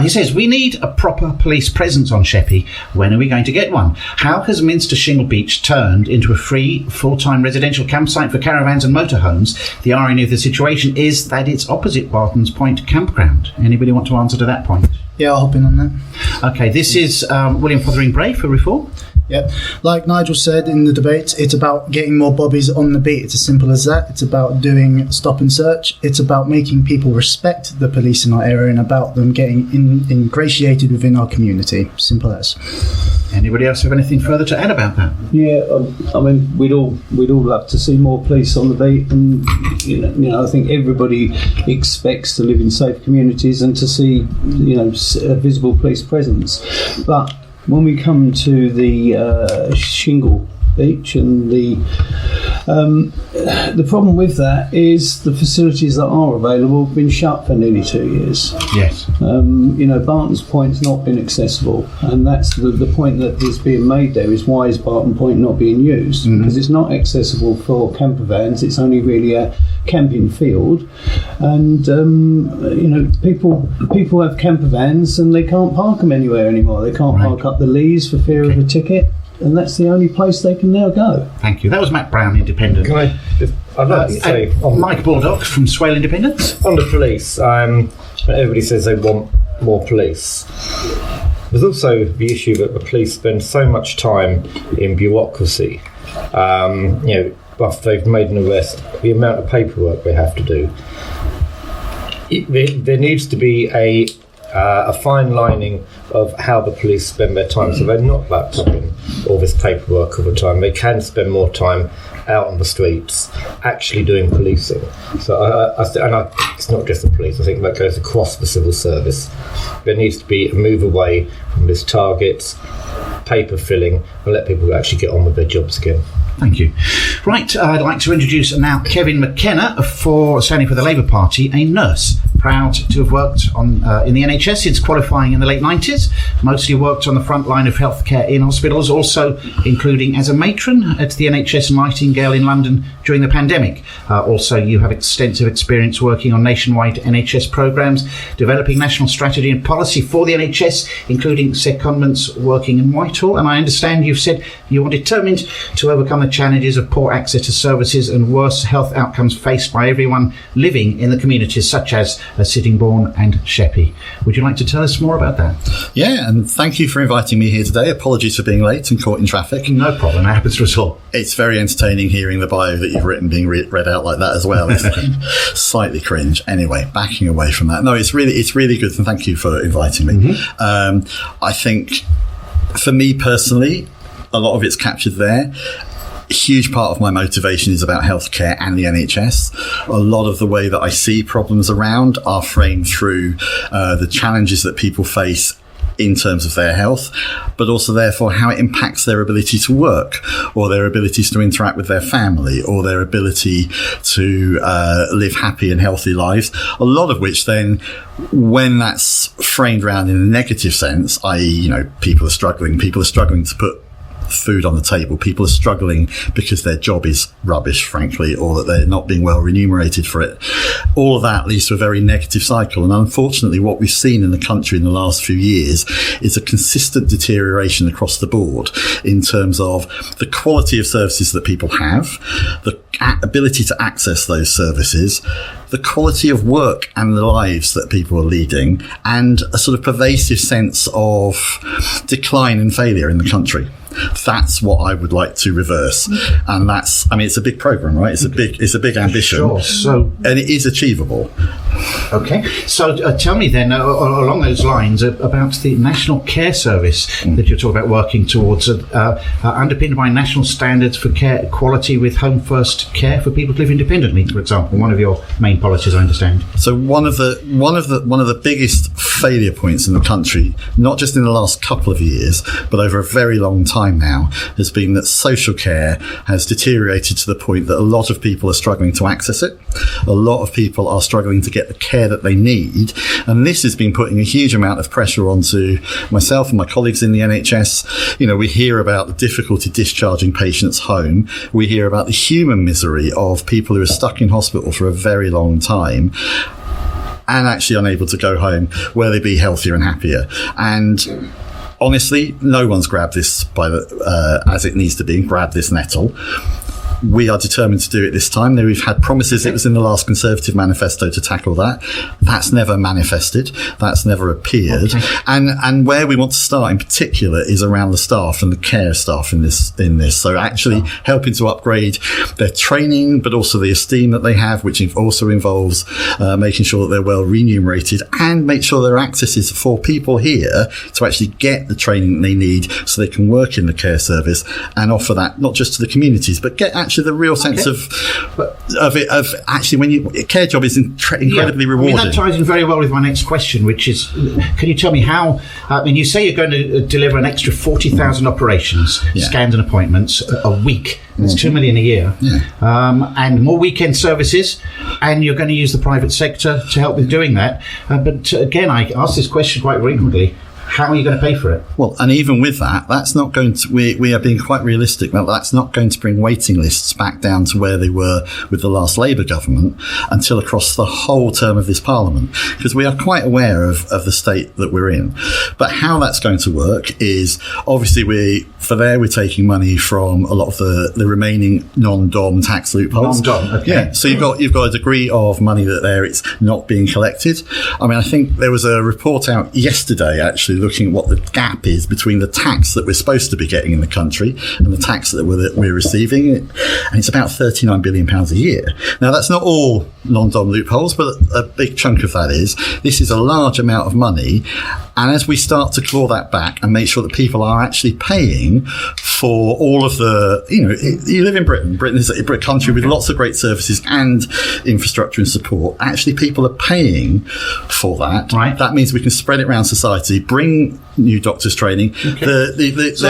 He says, we need a proper police presence on Sheppey. When are we going to get one? How has Minster Shingle Beach turned into a free, full-time residential campsite for caravans and motorhomes? The irony of the situation is that it's opposite Barton's Point campground. Anybody want to answer to that point? Yeah, I'll hop in on that. Okay, this is William Fotheringham-Bray for Reform. Yep. Like Nigel said in the debate, it's about getting more bobbies on the beat. It's as simple as that. It's about doing stop and search. It's about making people respect the police in our area and about them getting ingratiated within our community. Simple as. Anybody else have anything further to add about that? Yeah, I mean, we'd all love to see more police on the beat, and you know, I think everybody expects to live in safe communities and to see, a visible police presence. But when we come to the Shingle Beach and the problem with that is the facilities that are available have been shut for nearly 2 years. Yes. Barton's Point's not been accessible, and that's the point that is being made there is why is Barton Point not being used? Mm-hmm. Because it's not accessible for camper vans, it's only really a camping field, and people have camper vans and they can't park them anywhere anymore. They can't park up the Lees for fear of a ticket. And that's the only place they can now go. Thank you. That was Matt Brown, Independent. I'd like to say... Mike Baldock from Swale Independent. On the police, everybody says they want more police. There's also the issue that the police spend so much time in bureaucracy. After they've made an arrest, the amount of paperwork they have to do. There needs to be a fine lining of how the police spend their time, so they're not wrapped up in all this paperwork all the time. They can spend more time out on the streets actually doing policing. So it's not just the police, I think that goes across the civil service. There needs to be a move away from this targets, paper filling, and let people actually get on with their jobs again. Thank you. Right, I'd like to introduce now Kevin McKenna, standing for the Labour Party, a nurse. Proud to have worked in the NHS since qualifying in the late 90s. Mostly worked on the front line of healthcare in hospitals, also including as a matron at the NHS Nightingale in London during the pandemic. Also, you have extensive experience working on nationwide NHS programmes, developing national strategy and policy for the NHS, including secondments working in Whitehall. And I understand you've said you are determined to overcome the challenges of poor access to services and worse health outcomes faced by everyone living in the communities, such as Sittingbourne and Sheppey. Would you like to tell us more about that? Yeah, and thank you for inviting me here today. Apologies for being late and caught in traffic. No problem, it happens to us all. It's very entertaining hearing the bio that you've written being read out like that as well. It's slightly cringe. Anyway, backing away from that. No, it's really good, and thank you for inviting me. Mm-hmm. I think, for me personally, a lot of it's captured there. A huge part of my motivation is about healthcare and the NHS. A lot of the way that I see problems around are framed through the challenges that people face in terms of their health, but also therefore how it impacts their ability to work, or their abilities to interact with their family, or their ability to live happy and healthy lives. A lot of which then, when that's framed around in a negative sense, i.e., people are struggling to put food on the table, people are struggling because their job is rubbish, frankly, or that they're not being well remunerated for it. All of that leads to a very negative cycle, and unfortunately what we've seen in the country in the last few years is a consistent deterioration across the board in terms of the quality of services that people have, the ability to access those services, the quality of work and the lives that people are leading, and a sort of pervasive sense of decline and failure in the country. That's what I would like to reverse, and it's a big program, right? It's a big ambition. Sure. And it is achievable. Okay, so tell me then, along those lines, about the National Care Service that you're talking about working towards, underpinned by national standards for care quality with home first care for people to live independently, for example. One of your main policies, I understand. So one of the biggest failure points in the country, not just in the last couple of years, but over a very long time now, has been that social care has deteriorated to the point that a lot of people are struggling to access it. A lot of people are struggling to get the care that they need, and this has been putting a huge amount of pressure onto myself and my colleagues in the NHS. We hear about the difficulty discharging patients home. We hear about the human misery of people who are stuck in hospital for a very long time and actually unable to go home where they be healthier and happier. And honestly, no one's grabbed this as it needs to be, grabbed this nettle. We are determined to do it this time. We've had promises. It was in the last Conservative manifesto to tackle that. That's never manifested. That's never appeared. Okay. And where we want to start in particular is around the staff and the care staff in this. So actually helping to upgrade their training, but also the esteem that they have, which also involves making sure that they're well remunerated, and make sure there are accesses for people here to actually get the training that they need so they can work in the care service and offer that not just to the communities, but get actually the real sense of actually when a care job is incredibly rewarding. That ties in very well with my next question, which is, can you tell me how, you say you're going to deliver an extra 40,000 operations, scans and appointments a week. That's 2 million a year. And more weekend services, and you're going to use the private sector to help with doing that. But again, I ask this question quite frequently. How are you going to pay for it? Well, and even with that, that's not going to, we are being quite realistic that that's not going to bring waiting lists back down to where they were with the last Labour government until across the whole term of this Parliament, because we are quite aware of the state that we're in. But how that's going to work is, obviously we're taking money from a lot of the remaining non-DOM tax loopholes. Non-DOM, okay. Yeah, so you've got a degree of money that it's not being collected. I think there was a report out yesterday actually looking at what the gap is between the tax that we're supposed to be getting in the country and the tax that we're receiving, and it's about £39 billion a year. Now, that's not all non-DOM loopholes, but a big chunk of that is. This is a large amount of money, and as we start to claw that back and make sure that people are actually paying for all of the, you live in Britain. Britain is a country with lots of great services and infrastructure and support. Actually, people are paying for that. Right. That means we can spread it around society, bring new doctors training. Okay. There's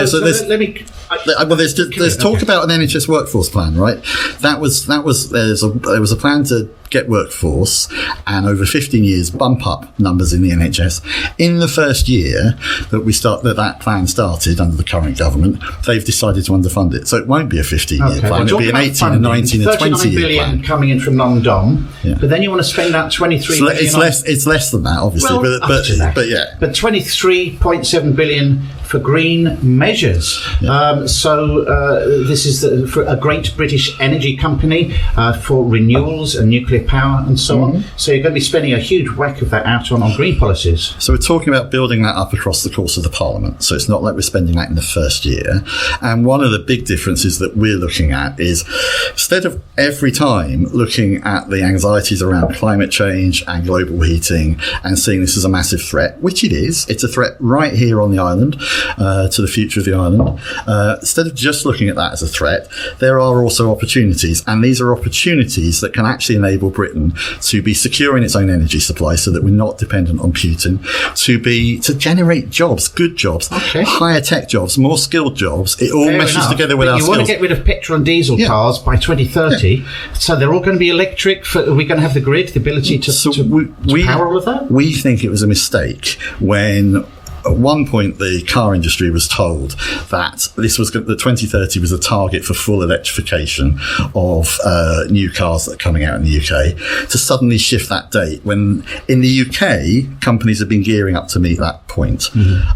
talk about an NHS workforce plan, right? There was a plan to get workforce and over 15 years bump up numbers in the NHS. In the first year that plan started under the current government, they've decided to underfund it. So it won't be a 15-year plan. It'll be an 18, a 19, a 20-year plan. 39 billion coming in from non-DOM, but then you want to spend that 23 billion. It's less than that, obviously, but yeah. But 23.7 billion for green measures. This is for a great British energy company for renewals and nuclear power and so on. So you're going to be spending a huge whack of that out on green policies. So we're talking about building that up across the course of the Parliament. So it's not like we're spending that in the first year. And one of the big differences that we're looking at is, instead of every time looking at the anxieties around climate change and global heating and seeing this as a massive threat, which it is, it's a threat right here on the island. to the future of the island. Instead of just looking at that as a threat, there are also opportunities, and these are opportunities that can actually enable Britain to be secure in its own energy supply so that we're not dependent on Putin, to generate jobs, good jobs, higher tech jobs, more skilled jobs. It all meshes together with our skills. You want to get rid of petrol and diesel cars by 2030, so they're all going to be electric. Are we going to have the grid, the ability to power all of that? We think it was a mistake when at one point the car industry was told that that 2030 was a target for full electrification of new cars that are coming out in the UK, to suddenly shift that date when in the UK companies have been gearing up to meet that point.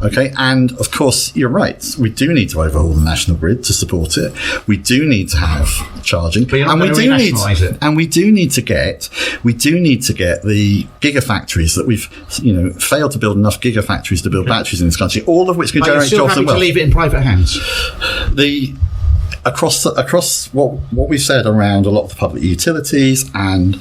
Okay, and of course you're right, we do need to overhaul the national grid to support it. We do need to have charging, and we do need to get the gigafactories that we've failed to build enough gigafactories to build batteries in this country, all of which can generate jobs and wealth. To leave it in private hands. Across what we've said around a lot of the public utilities, and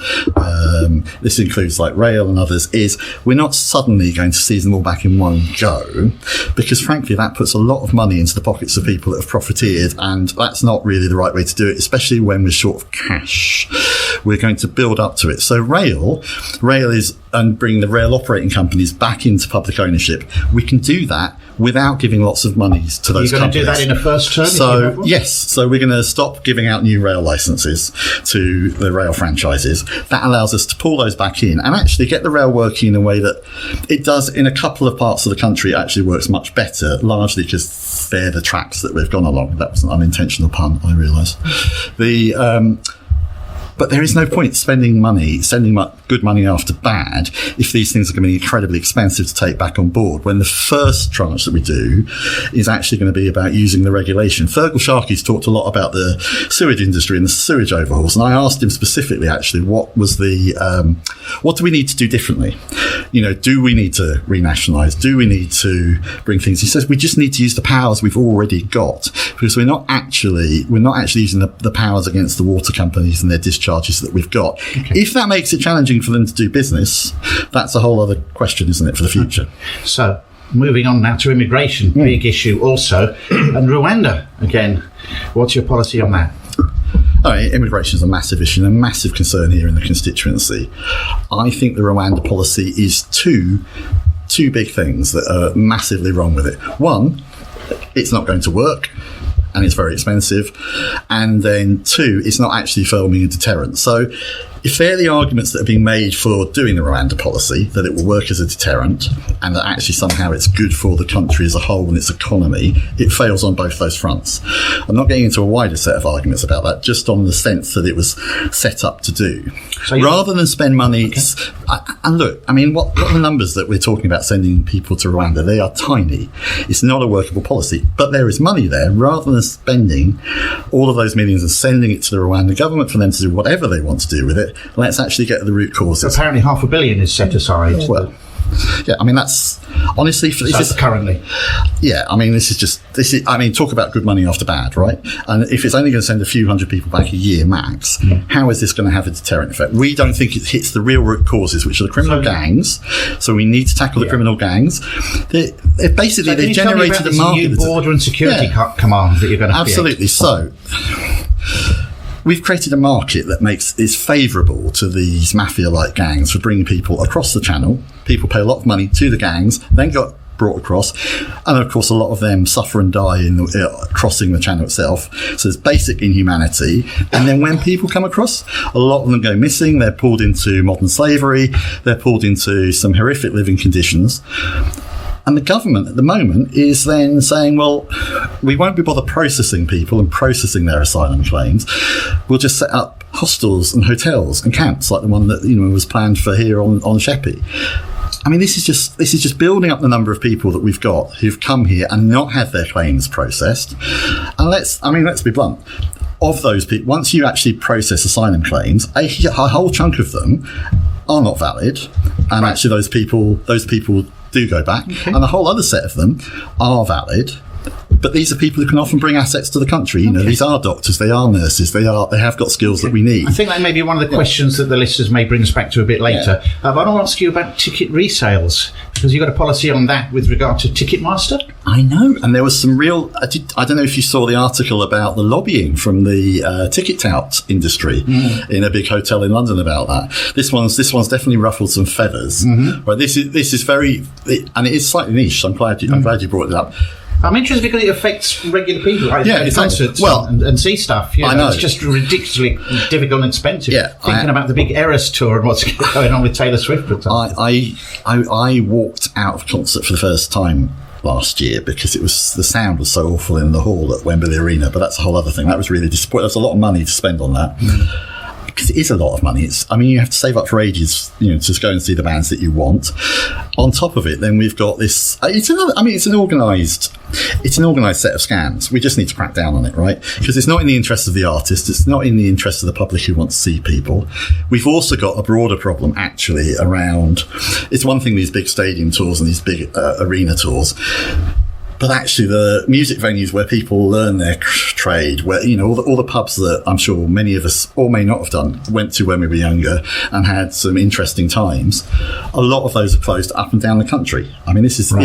this includes like rail and others, is we're not suddenly going to seize them all back in one go, because frankly that puts a lot of money into the pockets of people that have profiteered, and that's not really the right way to do it, especially when we're short of cash. We're going to build up to it. So rail is, and bring the rail operating companies back into public ownership. We can do that without giving lots of money to those companies. You're going to do that in a first term? So, yes. So we're going to stop giving out new rail licences to the rail franchises. That allows us to pull those back in and actually get the rail working in a way that it does in a couple of parts of the country. It actually works much better, largely because they're the tracks that we've gone along. That was an unintentional pun, I realise. But there is no point sending good money after bad if these things are going to be incredibly expensive to take back on board, when the first tranche that we do is actually going to be about using the regulation. Fergal Sharkey's talked a lot about the sewage industry and the sewage overhauls, and I asked him specifically actually what do we need to do differently? Do we need to renationalise? Do we need to bring things? He says we just need to use the powers we've already got, because we're not actually using the powers against the water companies and their discharges that we've got. Okay. If that makes it challenging for them to do business, that's a whole other question, isn't it, for the future? So, moving on now to immigration, big issue also, and Rwanda again. What's your policy on that? Immigration is a massive issue and a massive concern here in the constituency. I think the Rwanda policy is two big things that are massively wrong with it. One, it's not going to work, and it's very expensive. And then two, it's not actually filming a deterrent. So if they're the arguments that are being made for doing the Rwanda policy, that it will work as a deterrent and that actually somehow it's good for the country as a whole and its economy, it fails on both those fronts. I'm not getting into a wider set of arguments about that, just on the sense that it was set up to do. So rather than spend money, and look, what are the numbers that we're talking about sending people to Rwanda? They are tiny. It's not a workable policy, but there is money there. Rather than spending all of those millions and sending it to the Rwanda government for them to do whatever they want to do with it, let's actually get to the root causes. Apparently $500 million is set aside. Yeah. Well, that's honestly currently. Talk about good money after bad, right? And if it's only going to send a few hundred people back a year max, how is this going to have a deterrent effect? We don't think it hits the real root causes, which are the criminal gangs. So we need to tackle the criminal gangs. They've generated a market. New border and security command that you're going to absolutely create. So. We've created a market that is favourable to these mafia-like gangs for bringing people across the channel. People pay a lot of money to the gangs, then got brought across, and of course a lot of them suffer and die in crossing the channel itself. So there's basic inhumanity, and then when people come across, a lot of them go missing. They're pulled into modern slavery, they're pulled into some horrific living conditions. And the government at the moment is then saying, well, we won't be bothered processing people and processing their asylum claims. We'll just set up hostels and hotels and camps like the one that was planned for here on Sheppey. This is just building up the number of people that we've got who've come here and not had their claims processed. And let's be blunt. Of those people, once you actually process asylum claims, a whole chunk of them are not valid, and actually those people do go back, and a whole other set of them are valid, but but these are people who can often bring assets to the country. You know, these are doctors, they are nurses, they have got skills that we need. I think that may be one of the questions that the listeners may bring us back to a bit later. But I'll ask you about ticket resales, because you've got a policy on that with regard to Ticketmaster. I know, and there was some real. I don't know if you saw the article about the lobbying from the ticket tout industry in a big hotel in London about that. This one's definitely ruffled some feathers. But this is very, and it is slightly niche. So I'm glad you brought it up. I'm interested because it affects regular people. Right? Yeah, it's concerts and see stuff. You know, I know. It's just ridiculously difficult and expensive. Yeah, thinking about the big Eras tour and what's going on with Taylor Swift. I walked out of a concert for the first time last year because the sound was so awful in the hall at Wembley Arena. But that's a whole other thing. That was really disappointing. There's a lot of money to spend on that. Because it is a lot of money. You have to save up for ages, you know, to go and see the bands that you want. On top of it, then we've got this. It's an organised set of scams. We just need to crack down on it, right? Because it's not in the interest of the artist. It's not in the interest of the public who want to see people. We've also got a broader problem, actually, around. It's one thing, these big stadium tours and these big arena tours. But actually, the music venues where people learn their trade, where, you know, all the pubs that I'm sure many of us, or may not have done, went to when we were younger and had some interesting times. A lot of those are closed up and down the country. I mean, this is a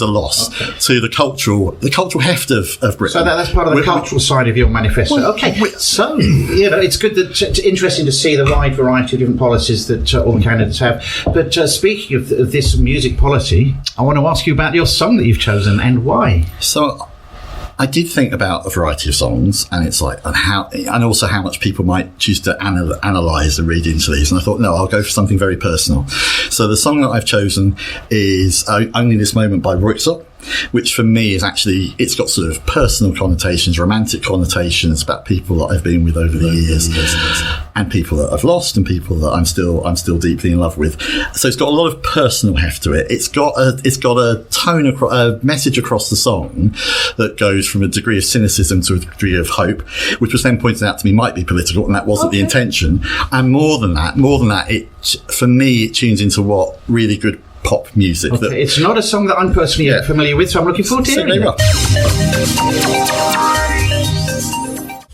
loss to the cultural heft of Britain. So that's part of the cultural side of your manifesto. Well, okay, so you know, it's good that interesting to see the wide variety of different policies that all the candidates have. But speaking of this music policy, I want to ask you about your song that you've chosen and why. So I did think about a variety of songs, and it's like, and also how much people might choose to analyse and read into these. And I thought, no, I'll go for something very personal. So the song that I've chosen is Only This Moment by Royksop, which for me is actually, it's got sort of personal connotations, romantic connotations about people that I've been with over the years, and people that I've lost, and people that I'm still deeply in love with. So it's got a lot of personal heft to it. It's got a tone, a message across the song that goes from a degree of cynicism to a degree of hope, which was then pointed out to me might be political, and that wasn't the intention. And more than that, for me, it tunes into what really good pop music. Okay. It's not a song that I'm personally familiar with, so I'm looking forward to hearing it.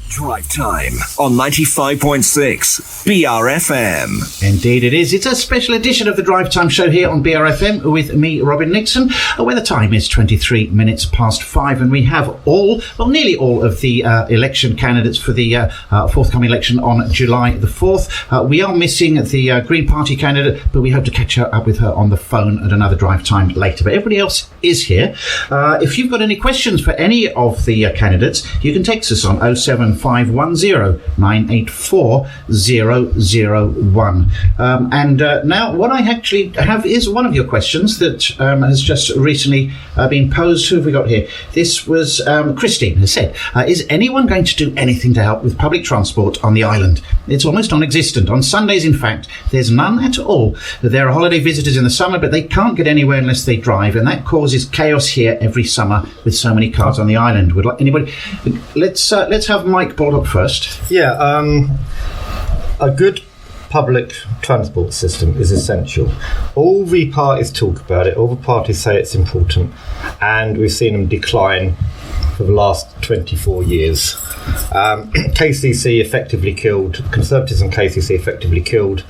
Drive Time on 95.6 BRFM. Indeed it is. It's a special edition of the Drive Time show here on BRFM with me, Robin Nixon, where the time is 23 minutes past 5, and we have nearly all of the election candidates for the forthcoming election on July the 4th. We are missing the Green Party candidate, but we hope to catch up with her on the phone at another Drive Time later. But everybody else is here. If you've got any questions for any of the candidates, you can text us on 07510 984 001. And now what I actually have is one of your questions that has just recently been posed. Who have we got here? This was Christine has said, is anyone going to do anything to help with public transport on the island? It's almost non-existent. On Sundays, in fact, there's none at all. There are holiday visitors in the summer, but they can't get anywhere unless they drive, and that causes chaos here every summer with so many cars on the island. Would like anybody? Let's have Mike Baldock first. Yeah, a good public transport system is essential. All the parties talk about it, all the parties say it's important, and we've seen them decline for the last 24 years. KCC effectively killed, Conservatives and KCC effectively killed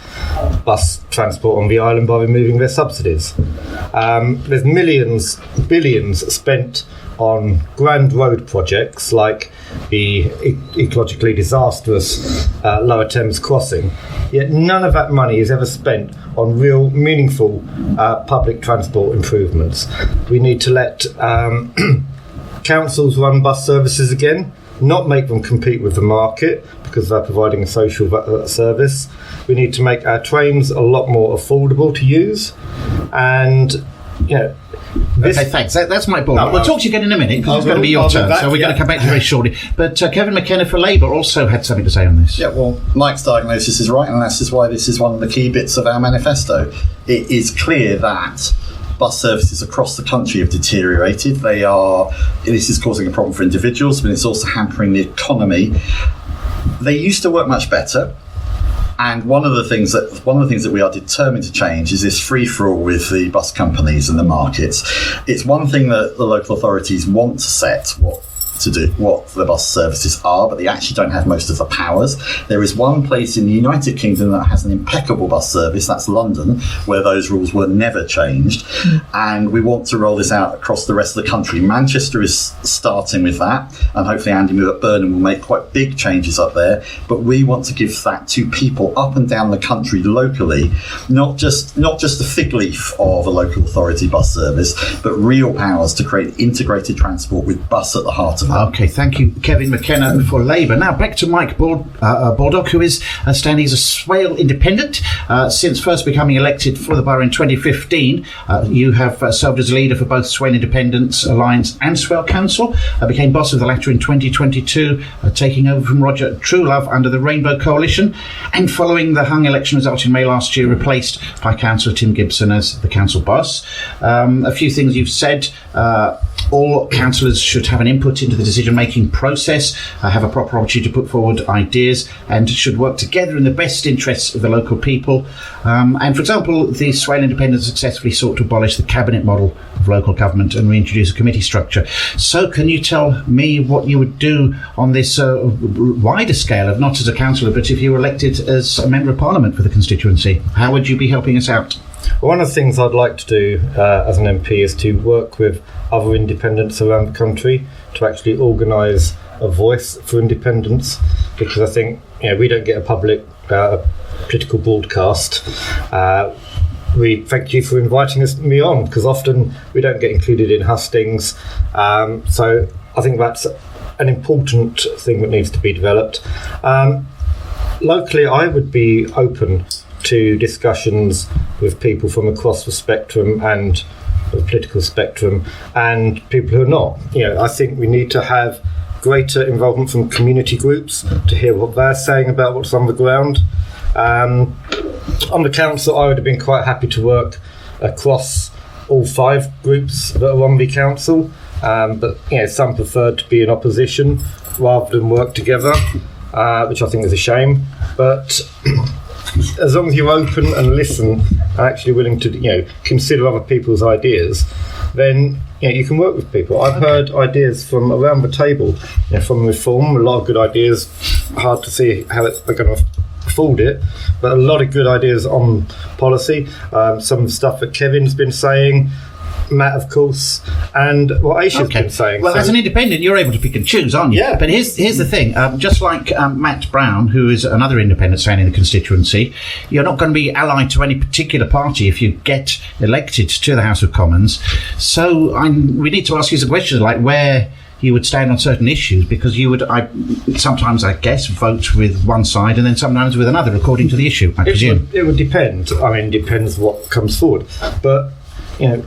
bus transport on the island by removing their subsidies. There's billions spent on grand road projects like the ecologically disastrous Lower Thames crossing, yet none of that money is ever spent on real meaningful public transport improvements. We need to let councils run bus services again, not make them compete with the market because they're providing a social service. We need to make our trains a lot more affordable to use, and okay, thanks. That's my ball. We'll talk to you again in a minute because it's going to be your turn. So we're going to come back to you very shortly. But Kevin McKenna for Labour also had something to say on this. Yeah, well, Mike's diagnosis is right, and this is why this is one of the key bits of our manifesto. It is clear that bus services across the country have deteriorated. This is causing a problem for individuals, but it's also hampering the economy. They used to work much better, And one of the things that we are determined to change is this free-for-all with the bus companies and the markets. It's one thing that the local authorities want to set what the bus services are, but they actually don't have most of the powers. There is one place in the United Kingdom that has an impeccable bus service, that's London, where those rules were never changed. And we want to roll this out across the rest of the country. Manchester is starting with that, and hopefully Andy Moore at Burnham will make quite big changes up there. But we want to give that to people up and down the country locally, not just the fig leaf of a local authority bus service, but real powers to create integrated transport with bus at the heart of it. Okay, thank you, Kevin McKenna for Labour. Now back to Mike Baldock, who is standing as a Swale independent since first becoming elected for the borough in 2015. You have served as a leader for both Swale Independence Alliance and Swale Council. Became boss of the latter in 2022, taking over from Roger Truelove under the Rainbow Coalition, and following the hung election result in May last year, replaced by Councillor Tim Gibson as the council boss. A few things you've said. All councillors should have an input into the decision-making process, have a proper opportunity to put forward ideas, and should work together in the best interests of the local people. And for example, the Swale Independents successfully sought to abolish the cabinet model of local government and reintroduce a committee structure. So can you tell me what you would do on this wider scale of not as a councillor, but if you were elected as a member of parliament for the constituency? How would you be helping us out? One of the things I'd like to do as an MP is to work with other independents around the country to actually organise a voice for independents, because I think we don't get a public political broadcast. We thank you for inviting me on, because often we don't get included in hustings. So I think that's an important thing that needs to be developed. Locally, I would be open to discussions with people from across the spectrum and the political spectrum, and people who are not. I think we need to have greater involvement from community groups to hear what they're saying about what's on the ground. On the council, I would have been quite happy to work across all 5 groups that are on the council, but some preferred to be in opposition rather than work together, which I think is a shame. But as long as you're open and listen and actually willing to consider other people's ideas, then you can work with people. I've heard ideas from around the table, from Reform, a lot of good ideas. Hard to see how they're going to afford it, but a lot of good ideas on policy. Some of the stuff that Kevin's been saying, Matt, of course, and what Aisha's been saying. Well, as an independent, you're able to pick and choose, aren't you? Yeah. But here's the thing. Just like Matt Brown, who is another independent standing in the constituency, you're not going to be allied to any particular party if you get elected to the House of Commons. So we need to ask you some questions like where you would stand on certain issues, because you would sometimes, I guess, vote with one side and then sometimes with another, according to the issue, I presume. It would depend. I mean, it depends what comes forward. But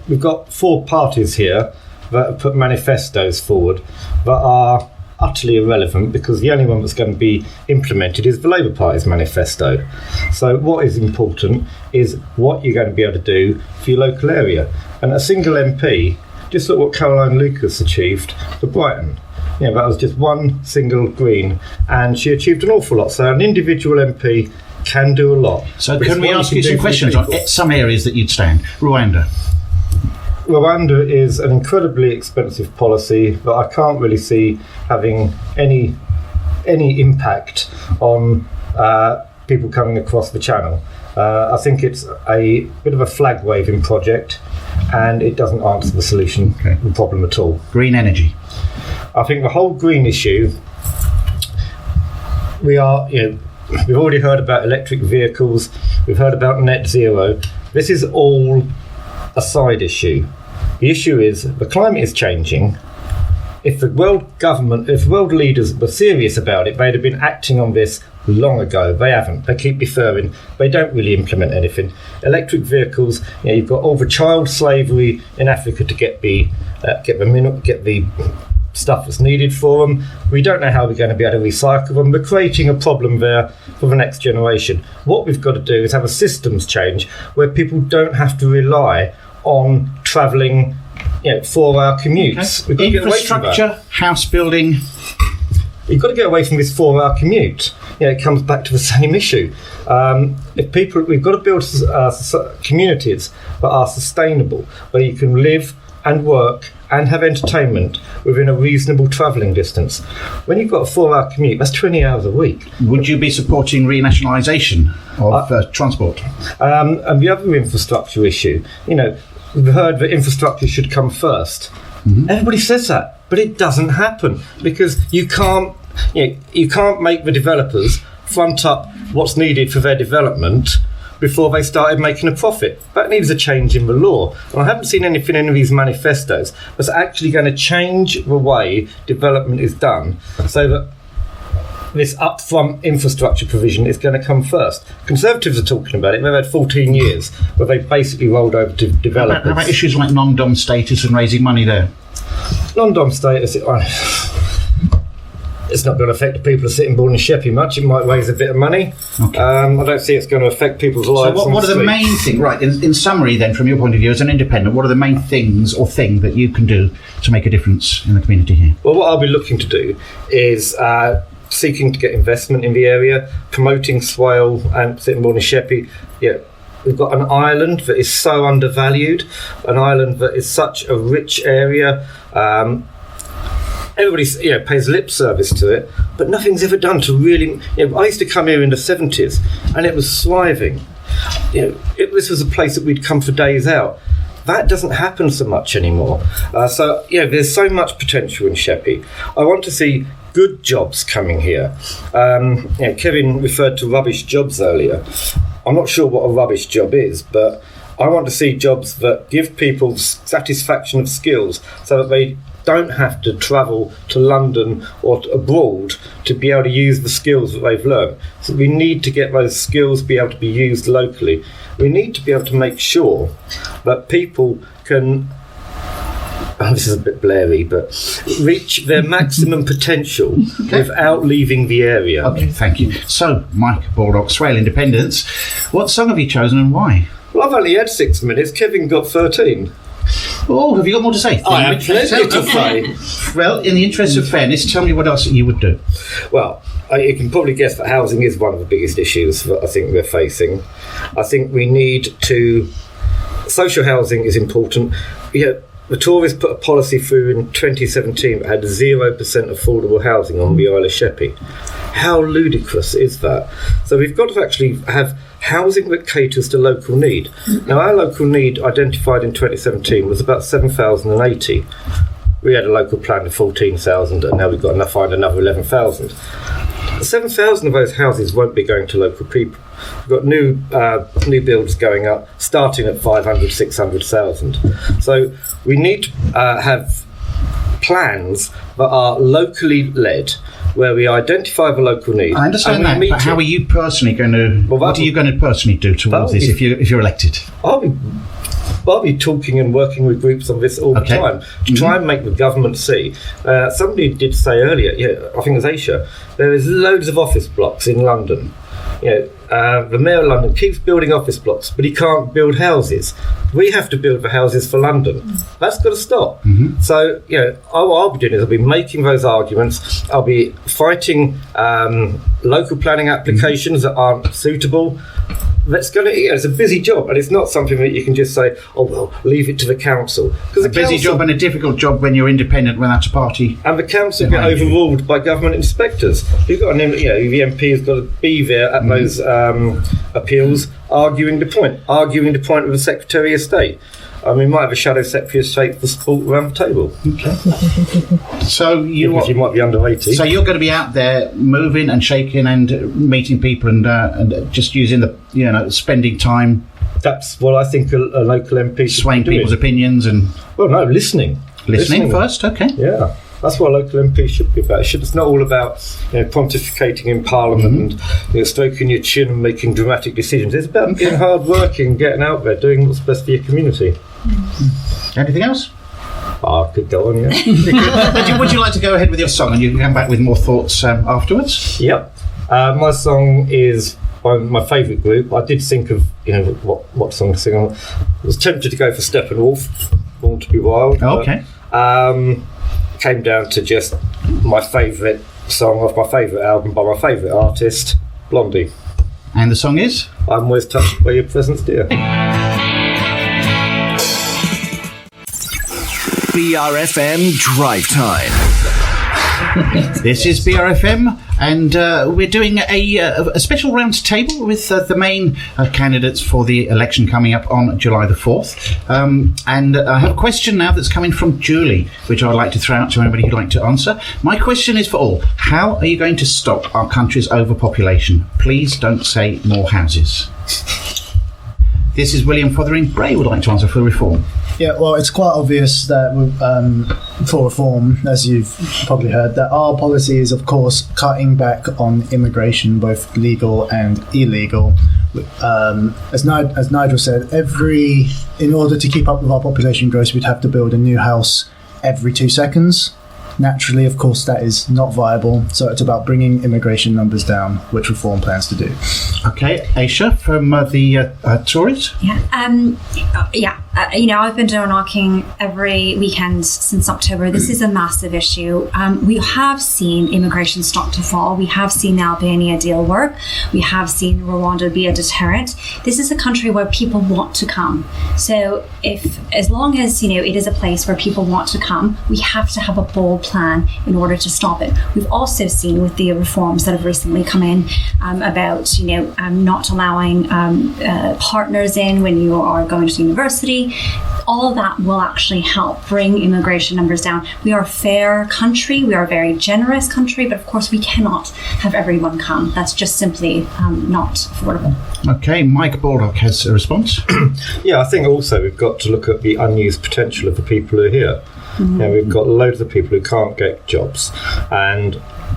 we've got 4 parties here that have put manifestos forward that are utterly irrelevant, because the only one that's going to be implemented is the Labour Party's manifesto. So what is important is what you're going to be able to do for your local area. And a single MP, just look what Caroline Lucas achieved for Brighton. That was just one single Green, and she achieved an awful lot. So an individual MP can do a lot. So can we ask you some questions on some areas that you'd stand? Rwanda is an incredibly expensive policy that I can't really see having any impact on people coming across the channel. I think it's a bit of a flag waving project, and it doesn't answer the solution, the problem at all. Green energy. I think the whole green issue, we've already heard about electric vehicles, we've heard about net zero. This is all a side issue. The issue is the climate is changing. If the world leaders were serious about it, they'd have been acting on this long ago. They haven't. They keep deferring. They don't really implement anything. Electric vehicles, you've got all the child slavery in Africa to get the stuff that's needed for them. We don't know how we're going to be able to recycle them. We're creating a problem there for the next generation. What we've got to do is have a systems change where people don't have to rely on travelling 4-hour commutes. Okay. Infrastructure, house building. you've got to get away from this 4-hour commute. It comes back to the same issue. We've got to build communities that are sustainable, where you can live and work and have entertainment within a reasonable travelling distance. When you've got a 4-hour commute, that's 20 hours a week. Would you be supporting renationalisation of transport? And the other infrastructure issue, we've heard that infrastructure should come first. Mm-hmm. Everybody says that, but it doesn't happen because you can't make the developers front up what's needed for their development before they started making a profit. That needs a change in the law. And I haven't seen anything in any of these manifestos that's actually going to change the way development is done so that this upfront infrastructure provision is going to come first. Conservatives are talking about it. They've had 14 years where they've basically rolled over to developers. How about issues like non-dom status and raising money there? Non-dom status, it's not going to affect the people of Sittingbourne and Sheppey much. It might raise a bit of money. Okay. I don't see it's going to affect people's lives. So what are the main things, right, in summary then, from your point of view as an independent, what are the main things or thing that you can do to make a difference in the community here? Well, what I'll be looking to do is seeking to get investment in the area, promoting Swale and Sittingbourne and Sheppey. We've got an island that is so undervalued, an island that is such a rich area. Everybody pays lip service to it, but nothing's ever done to really... I used to come here in the 70s, and it was thriving. This was a place that we'd come for days out. That doesn't happen so much anymore. There's so much potential in Sheppey. I want to see good jobs coming here. Kevin referred to rubbish jobs earlier. I'm not sure what a rubbish job is, but I want to see jobs that give people satisfaction of skills so that they don't have to travel to London or abroad to be able to use the skills that they've learned. So we need to get those skills be able to be used locally. We need to be able to make sure that people can, this is a bit blurry, but reach their maximum potential without leaving the area. Okay, thank you. So, Mike Baldock, Swale Independence, what song have you chosen and why? Well, I've only had 6 minutes. Kevin got 13. Oh, have you got more to say? I have plenty to say. Well, in the interest of fairness, tell me what else you would do. Well, you can probably guess that housing is one of the biggest issues that I think we're facing. I think we need to... Social housing is important. The Tories put a policy through in 2017 that had 0% affordable housing on the Isle of Sheppey. How ludicrous is that? So we've got to actually have housing that caters to local need. Now, our local need identified in 2017 was about 7,080. We had a local plan of 14,000, and now we've got to find another 11,000. 7,000 of those houses won't be going to local people. We've got new builds going up, starting at 500, 600,000. So we need to have plans that are locally led, where we identify the local need. I understand that, but how are you personally going to... what are you going to personally do towards this if you're elected? I'll be talking and working with groups on this all the time to try and make the government see. Somebody did say earlier, I think it was Aisha, there is loads of office blocks in London. The Mayor of London keeps building office blocks, but he can't build houses. We have to build the houses for London. That's got to stop. Mm-hmm. So, what I'll be doing is I'll be making those arguments. I'll be fighting local planning applications that aren't suitable. It's a busy job, and it's not something that you can just say, leave it to the council. A busy job and a difficult job when you're independent without a party. And the council get overruled by government inspectors. You've got the MP has got to be there at those appeals, arguing the point with the Secretary of State. We might have a shadow Secretary of State for sport around the table. Okay. So you might be under 80. So you're going to be out there moving and shaking and meeting people and just using the spending time. That's what I think a local MP should swaying people's opinions and listening first. Okay. Yeah. That's what a local MP should be about. It's not all about pontificating in Parliament and stroking your chin and making dramatic decisions. It's about being hard working, getting out there, doing what's best for your community. Anything else? I could go on, yeah. Would you like to go ahead with your song and you can come back with more thoughts afterwards? Yep. My song is by my favourite group. I did think of what song to sing on. I was tempted to go for Steppenwolf, Born to be Wild. Okay. Came down to just my favourite song off my favourite album by my favourite artist, Blondie. And the song is? I'm always touched by your presence, dear. BRFM Drive Time. This is BRFM, and we're doing a special round table with the main candidates for the election coming up on July the 4th. And I have a question now that's coming from Julie, which I'd like to throw out to anybody who'd like to answer. My question is for all. How are you going to stop our country's overpopulation? Please don't say more houses. This is William Fotheringham-Bray would like to answer for reform. Yeah, well, it's quite obvious that for reform, as you've probably heard, that our policy is, of course, cutting back on immigration, both legal and illegal. As Nigel said, in order to keep up with our population growth, we'd have to build a new house every 2 seconds. Naturally, of course, that is not viable. So it's about bringing immigration numbers down, which reform plans to do. Okay, Aisha from the Tories. I've been door knocking every weekend since October. This is a massive issue. We have seen immigration start to fall. We have seen the Albania deal work. We have seen Rwanda be a deterrent. This is a country where people want to come. So as long as it is a place where people want to come, we have to have a bold plan in order to stop it. We've also seen with the reforms that have recently come in about not allowing partners in when you are going to university. All of that will actually help bring immigration numbers down. We are a fair country. We are a very generous country, but of course we cannot have everyone come. That's just simply not affordable. Okay, Mike Baldock has a response. Yeah, I think also we've got to look at the unused potential of the people who are here. Mm-hmm. We've got loads of people who can't get jobs, and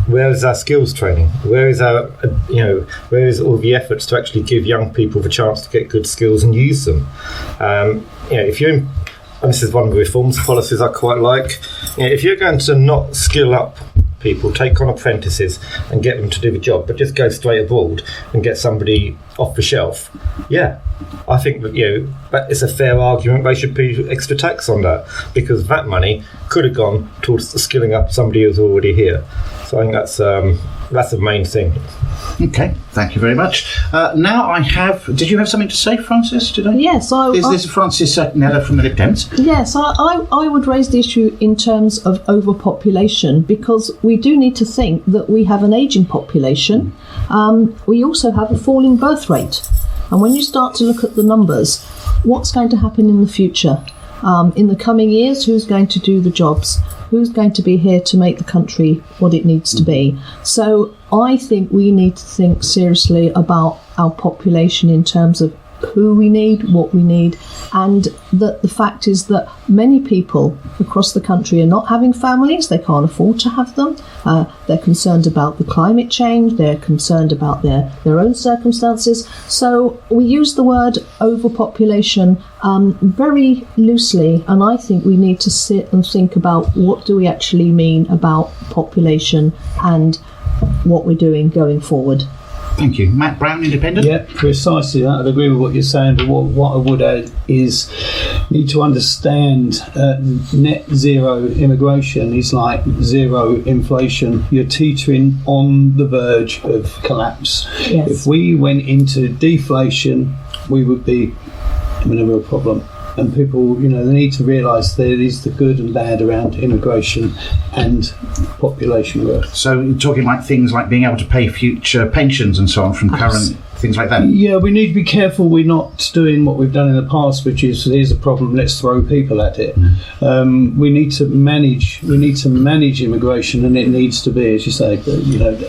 where is our skills training? Where is our, where is all the efforts to actually give young people the chance to get good skills and use them? If you're in, and this is one of the reforms policies I quite like, if you're going to not skill up people, take on apprentices and get them to do the job, but just go straight abroad and get somebody off the shelf, I think that that is a fair argument. They should pay extra tax on that, because that money could have gone towards skilling up somebody who's already here. So I think that's the main thing. Okay, thank you very much. Now I have. Did you have something to say, Francis? Did I? Yes, Is this Francis Kneller from the LibDems? Yes, I would raise the issue in terms of overpopulation, because we do need to think that we have an ageing population. We also have a falling birth rate. And when you start to look at the numbers, what's going to happen in the future? In the coming years, who's going to do the jobs? Who's going to be here to make the country what it needs to be? So I think we need to think seriously about our population in terms of who we need, what we need, and that the fact is that many people across the country are not having families. They can't afford to have them. They're concerned about the climate change. They're concerned about their own circumstances. So we use the word overpopulation very loosely, and I think we need to sit and think about what do we actually mean about population and what we're doing going forward. Thank you. Matt Brown, Independent? Yeah, precisely. I'd agree with what you're saying, but what I would add is need to understand net zero immigration is like zero inflation. You're teetering on the verge of collapse. Yes. If we went into deflation, we would be in a real problem. And people, they need to realise there is the good and bad around immigration and population growth. So you're talking like things like being able to pay future pensions and so on from current things like that? Yeah, we need to be careful we're not doing what we've done in the past, which is here's a problem, let's throw people at it. We need to manage immigration, and it needs to be, as you say,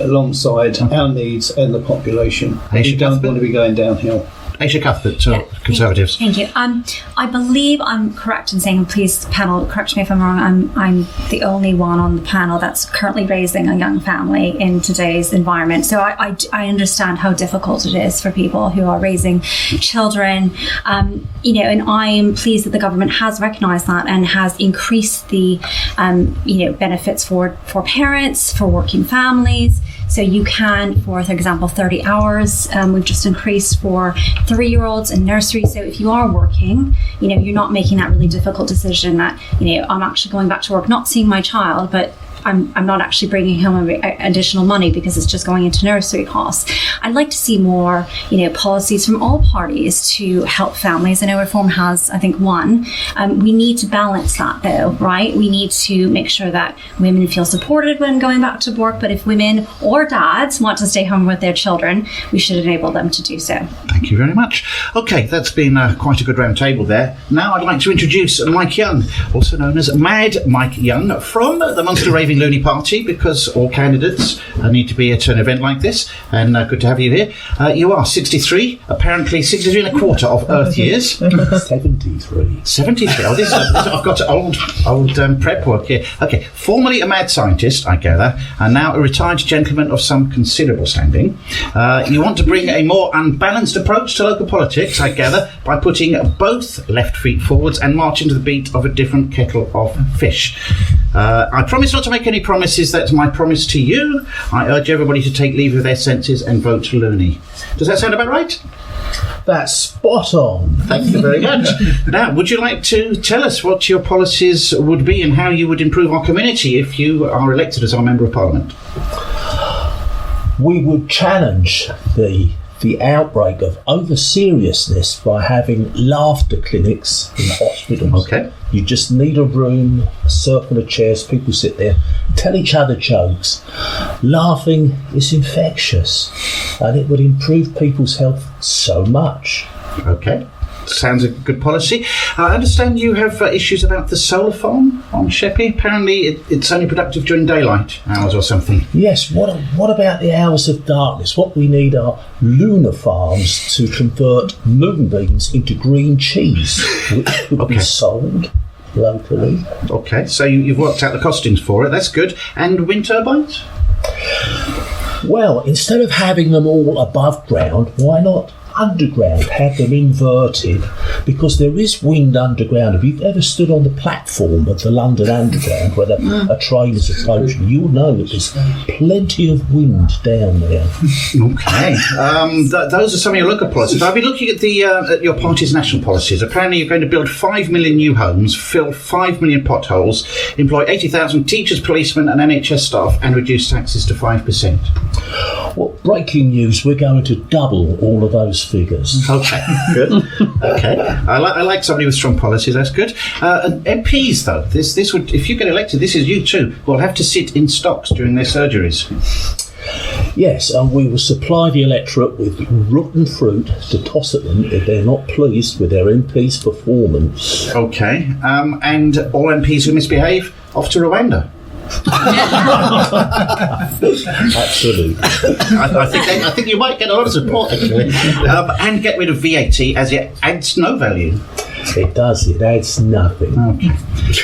alongside our needs and the population. We don't want to be going downhill. Aisha Cuthbert, Conservatives. Thank you. I believe I'm correct in saying, please panel, correct me if I'm wrong, I'm the only one on the panel that's currently raising a young family in today's environment. So I understand how difficult it is for people who are raising children, and I'm pleased that the government has recognised that and has increased the benefits for parents, for working families. So you can, for example, 30 hours, we've just increased for 3-year-olds in nursery. So if you are working, you're not making that really difficult decision that, I'm actually going back to work, not seeing my child, but I'm not actually bringing home additional money because it's just going into nursery costs. I'd like to see more, policies from all parties to help families. I know Reform has, I think, one. We need to balance that, though, right? We need to make sure that women feel supported when going back to work, but if women or dads want to stay home with their children, we should enable them to do so. Thank you very much. Okay, that's been quite a good round table there. Now I'd like to introduce Mike Young, also known as Mad Mike Young, from the Munster Raving Loony Party, because all candidates need to be at an event like this, and good to have you here. You are 63, apparently 63 and a quarter of Earth years. 73. 73. Oh, I've got old prep work here. Okay, formerly a mad scientist, I gather, and now a retired gentleman of some considerable standing. You want to bring a more unbalanced approach to local politics, I gather, by putting both left feet forwards and marching to the beat of a different kettle of fish. I promise not to make any promises. That's my promise to you. I urge everybody to take leave of their senses and vote Loony. Does that sound about right? That's spot on. Thank you very much. Now, would you like to tell us what your policies would be and how you would improve our community if you are elected as our Member of Parliament? We would challenge the outbreak of over-seriousness by having laughter clinics in hospitals. Okay. You just need a room, a circle of chairs, people sit there, tell each other jokes. Laughing is infectious, and it would improve people's health so much. Okay. Sounds a good policy. I understand you have issues about the solar farm on Sheppey. Apparently it's only productive during daylight hours or something. Yes, what about the hours of darkness? What we need are lunar farms to convert moonbeams into green cheese, which could be sold locally. Okay, so you've worked out the costings for it. That's good. And wind turbines? Well, instead of having them all above ground, why not underground, have them inverted, because there is wind underground. If you've ever stood on the platform of the London Underground where a train is approaching, you'll know that there's plenty of wind down there. Okay. Those are some of your local policies. I've been looking at at your party's national policies. Apparently you're going to build 5 million new homes, fill 5 million potholes, employ 80,000 teachers, policemen and NHS staff, and reduce taxes to 5%. Well, breaking news, we're going to double all of those figures. Okay, good. Okay, I like somebody with strong policies. That's good. MPs, though, this would, if you get elected, this is you too, will have to sit in stocks during their surgeries. Yes, and we will supply the electorate with rotten fruit to toss at them if they're not pleased with their MP's performance. Okay, and all MPs who misbehave off to Rwanda. Absolutely. I think you might get a lot of support, actually. And get rid of VAT, as it adds no value. It does. It adds nothing. Okay.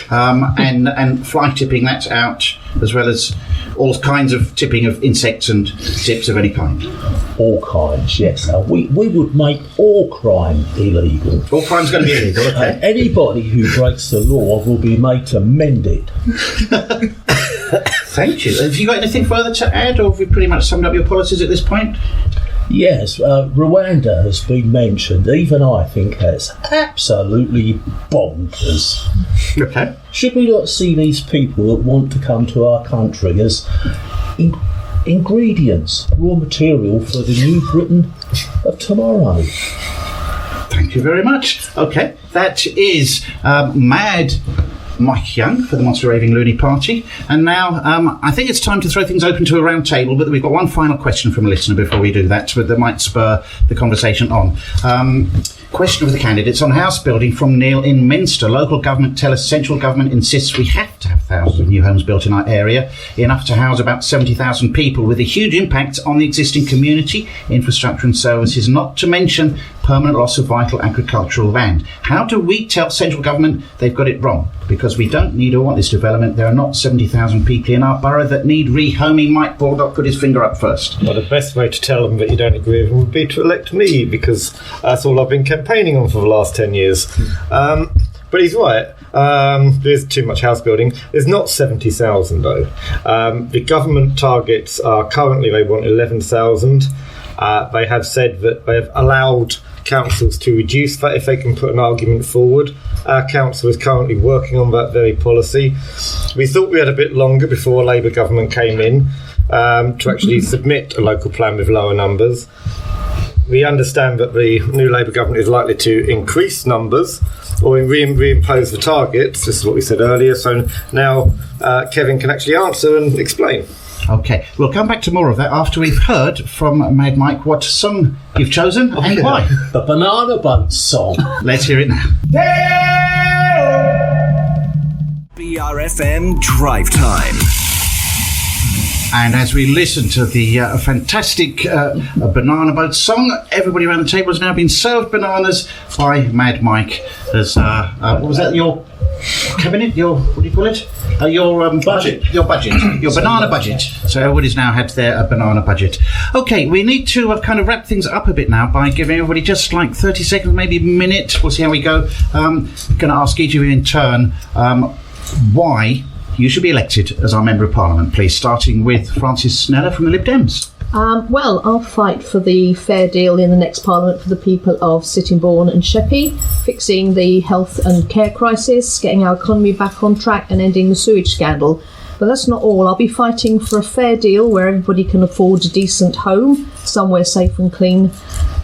And fly tipping, that's out, as well as all kinds of tipping of insects and tips of any kind. All kinds, yes. We would make all crime illegal. All crime's going to be illegal, okay. Anybody who breaks the law will be made to mend it. Thank you. Have you got anything further to add, or have we pretty much summed up your policies at this point? Yes, Rwanda has been mentioned. Even I think that's absolutely bonkers. Okay. Should we not see these people that want to come to our country as ingredients, raw material for the new Britain of tomorrow? Thank you very much. Okay, that is Mad Mike Young for the Munster Raving Loony Party. And now I think it's time to throw things open to a round table, but we've got one final question from a listener before we do that, but that might spur the conversation on. Question of the candidates on house building from Neil in Minster. Local government tell us central government insists we have to have thousands of new homes built in our area, enough to house about 70,000 people, with a huge impact on the existing community, infrastructure and services, not to mention permanent loss of vital agricultural land. How do we tell central government they've got it wrong? Because we don't need or want this development. There are not 70,000 people in our borough that need rehoming. Mike Baldock put his finger up first. Well, the best way to tell them that you don't agree with them would be to elect me, because that's all I've been campaigning on for the last 10 years. But he's right. There's too much house building. There's not 70,000 though. The government targets are currently, they want 11,000. They have said that they have allowed councils to reduce that if they can put an argument forward. Our council is currently working on that very policy. We thought we had a bit longer before a Labour government came in to actually submit a local plan with lower numbers. We understand that the new Labour government is likely to increase numbers or reimpose the targets. This is what we said earlier. So now Kevin can actually answer and explain. Okay, we'll come back to more of that after we've heard from Mad Mike what song you've chosen and why. The Banana Boat song. Let's hear it now. BRFM Drive Time. And as we listen to the fantastic Banana Boat song, everybody around the table has now been served bananas by Mad Mike. As what was that? Your cabinet? Your, what do you call it? Your budget. Your budget. Your banana budget. So everybody's now had their banana budget. Okay, we need to kind of wrap things up a bit now by giving everybody just like 30 seconds, maybe a minute. We'll see how we go. I'm going to ask each of you in turn why you should be elected as our Member of Parliament, please, starting with Francis Kneller from the LibDems. Well, I'll fight for the fair deal in the next Parliament for the people of Sittingbourne and Sheppey, fixing the health and care crisis, getting our economy back on track and ending the sewage scandal. But that's not all. I'll be fighting for a fair deal where everybody can afford a decent home, somewhere safe and clean,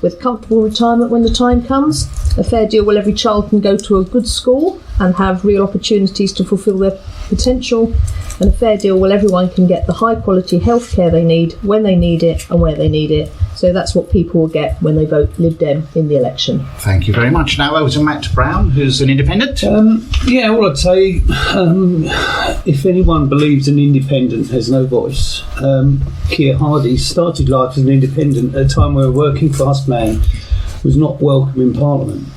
with comfortable retirement when the time comes. A fair deal where every child can go to a good school and have real opportunities to fulfil their potential. And a fair deal where everyone can get the high quality health care they need, when they need it and where they need it. So that's what people will get when they vote LibDem in the election. Thank you very much. Now over to Matt Brown, who's an independent. All I'd say, if anyone believes an independent has no voice, Keir Hardie started life as an independent at a time where a working class man was not welcome in Parliament.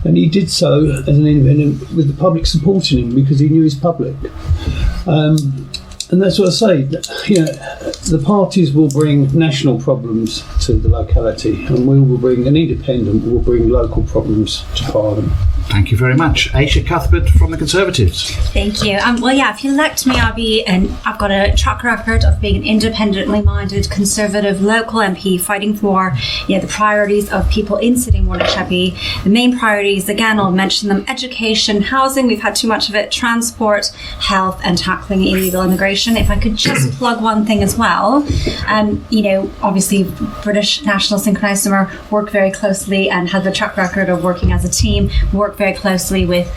And he did so as an independent with the public supporting him because he knew his public. And that's what I say, the parties will bring national problems to the locality and we will bring, an independent will bring local problems to Parliament. Thank you very much. Aisha Cuthbert from the Conservatives. Thank you. If you elect me, I've got a track record of being an independently minded Conservative local MP fighting for the priorities of people in Sittingbourne and Sheppey. The main priorities, again, I'll mention them: education, housing, we've had too much of it, transport, health, and tackling illegal immigration. If I could just plug one thing as well, obviously British National Synchronised Swimmer work very closely and have the track record of working as a team, work very closely with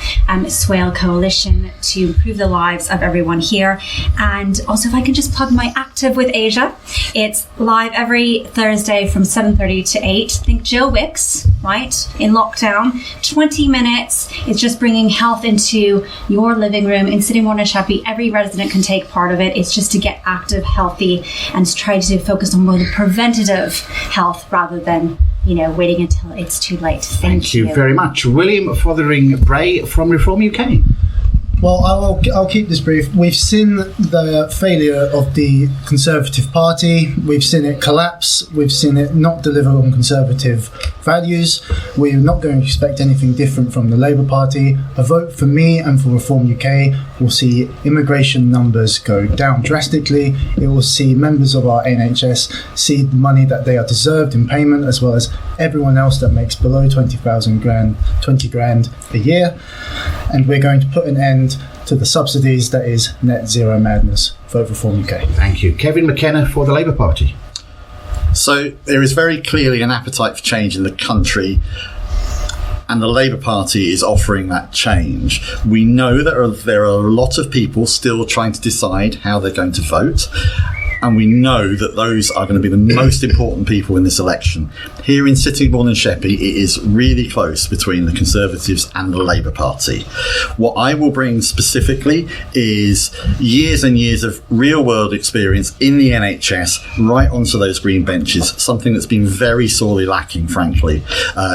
Swale Coalition to improve the lives of everyone here. And also, if I could just plug my Active with Aisha, it's live every Thursday from 7:30 to 8. Think Joe Wicks, right, in lockdown. 20 minutes. It's just bringing health into your living room in Sittingbourne and Sheppey. Every resident can take part of it. It's just to get active, healthy, and to try to focus on more the preventative health rather than waiting until it's too late. Thank you very much. William Fotheringham-Bray from Reform UK. Well, I'll keep this brief. We've seen the failure of the Conservative Party. We've seen it collapse. We've seen it not deliver on Conservative values. We're not going to expect anything different from the Labour Party. A vote for me and for Reform UK will see immigration numbers go down drastically. It will see members of our NHS see the money that they are deserved in payment, as well as everyone else that makes below 20 grand a year. And we're going to put an end to the subsidies that is net zero madness. Vote Reform UK. Thank you. Kevin McKenna for the Labour Party. So there is very clearly an appetite for change in the country, and the Labour Party is offering that change. We know that there are a lot of people still trying to decide how they're going to vote, and we know that those are going to be the most important people in this election. Here in Sittingbourne and Sheppey, it is really close between the Conservatives and the Labour Party. What I will bring specifically is years and years of real-world experience in the NHS right onto those green benches, something that's been very sorely lacking, frankly,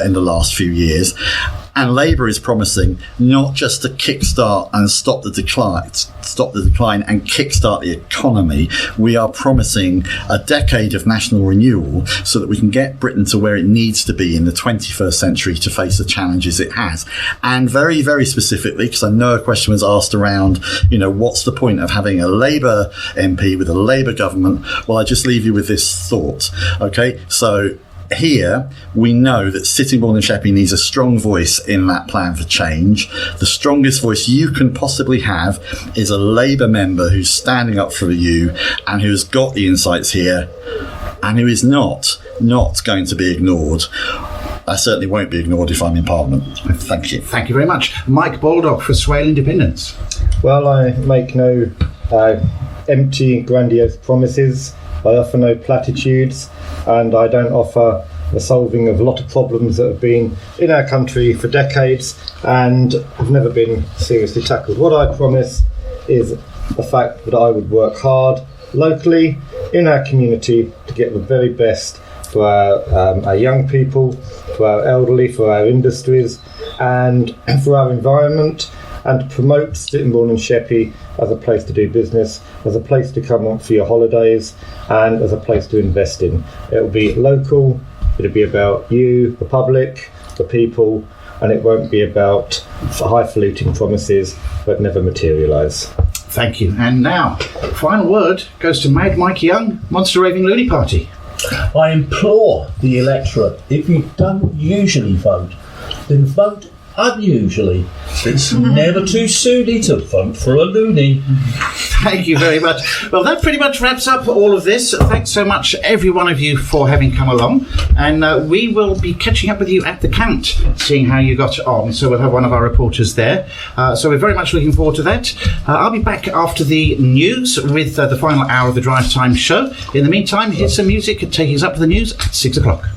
in the last few years. And Labour is promising not just to kickstart and stop the decline and kickstart the economy. We are promising a decade of national renewal so that we can get Britain to where it needs to be in the 21st century to face the challenges it has. And very, very specifically, because I know a question was asked around, what's the point of having a Labour MP with a Labour government? Well, I just leave you with this thought. Okay, so here we know that Sittingbourne and Sheppey needs a strong voice in that plan for change. The strongest voice you can possibly have is a Labour member who's standing up for you and who's got the insights here and who is not going to be ignored. I certainly won't be ignored if I'm in Parliament. Thank you. Thank you very much. Mike Baldock for Swale Independence. Well, I make no empty, grandiose promises. I offer no platitudes, and I don't offer the solving of a lot of problems that have been in our country for decades and have never been seriously tackled. What I promise is the fact that I would work hard locally in our community to get the very best for our young people, for our elderly, for our industries, and for our environment, and to promote Sittingbourne and Sheppey as a place to do business, as a place to come on for your holidays, and as a place to invest in. It will be local, it'll be about you, the public, the people, and it won't be about highfalutin promises that never materialise. Thank you. And now, final word goes to Mad Mike Young, Monster Raving Loony Party. I implore the electorate, if you don't usually vote, then vote unusually. It's never too soon to vote for a loony. Thank you very much. Well, that pretty much wraps up all of this. Thanks so much, every one of you, for having come along. And we will be catching up with you at the count, seeing how you got on. So we'll have one of our reporters there. So we're very much looking forward to that. I'll be back after the news with the final hour of the Drive Time show. In the meantime, here's some music taking us up to the news at 6 o'clock.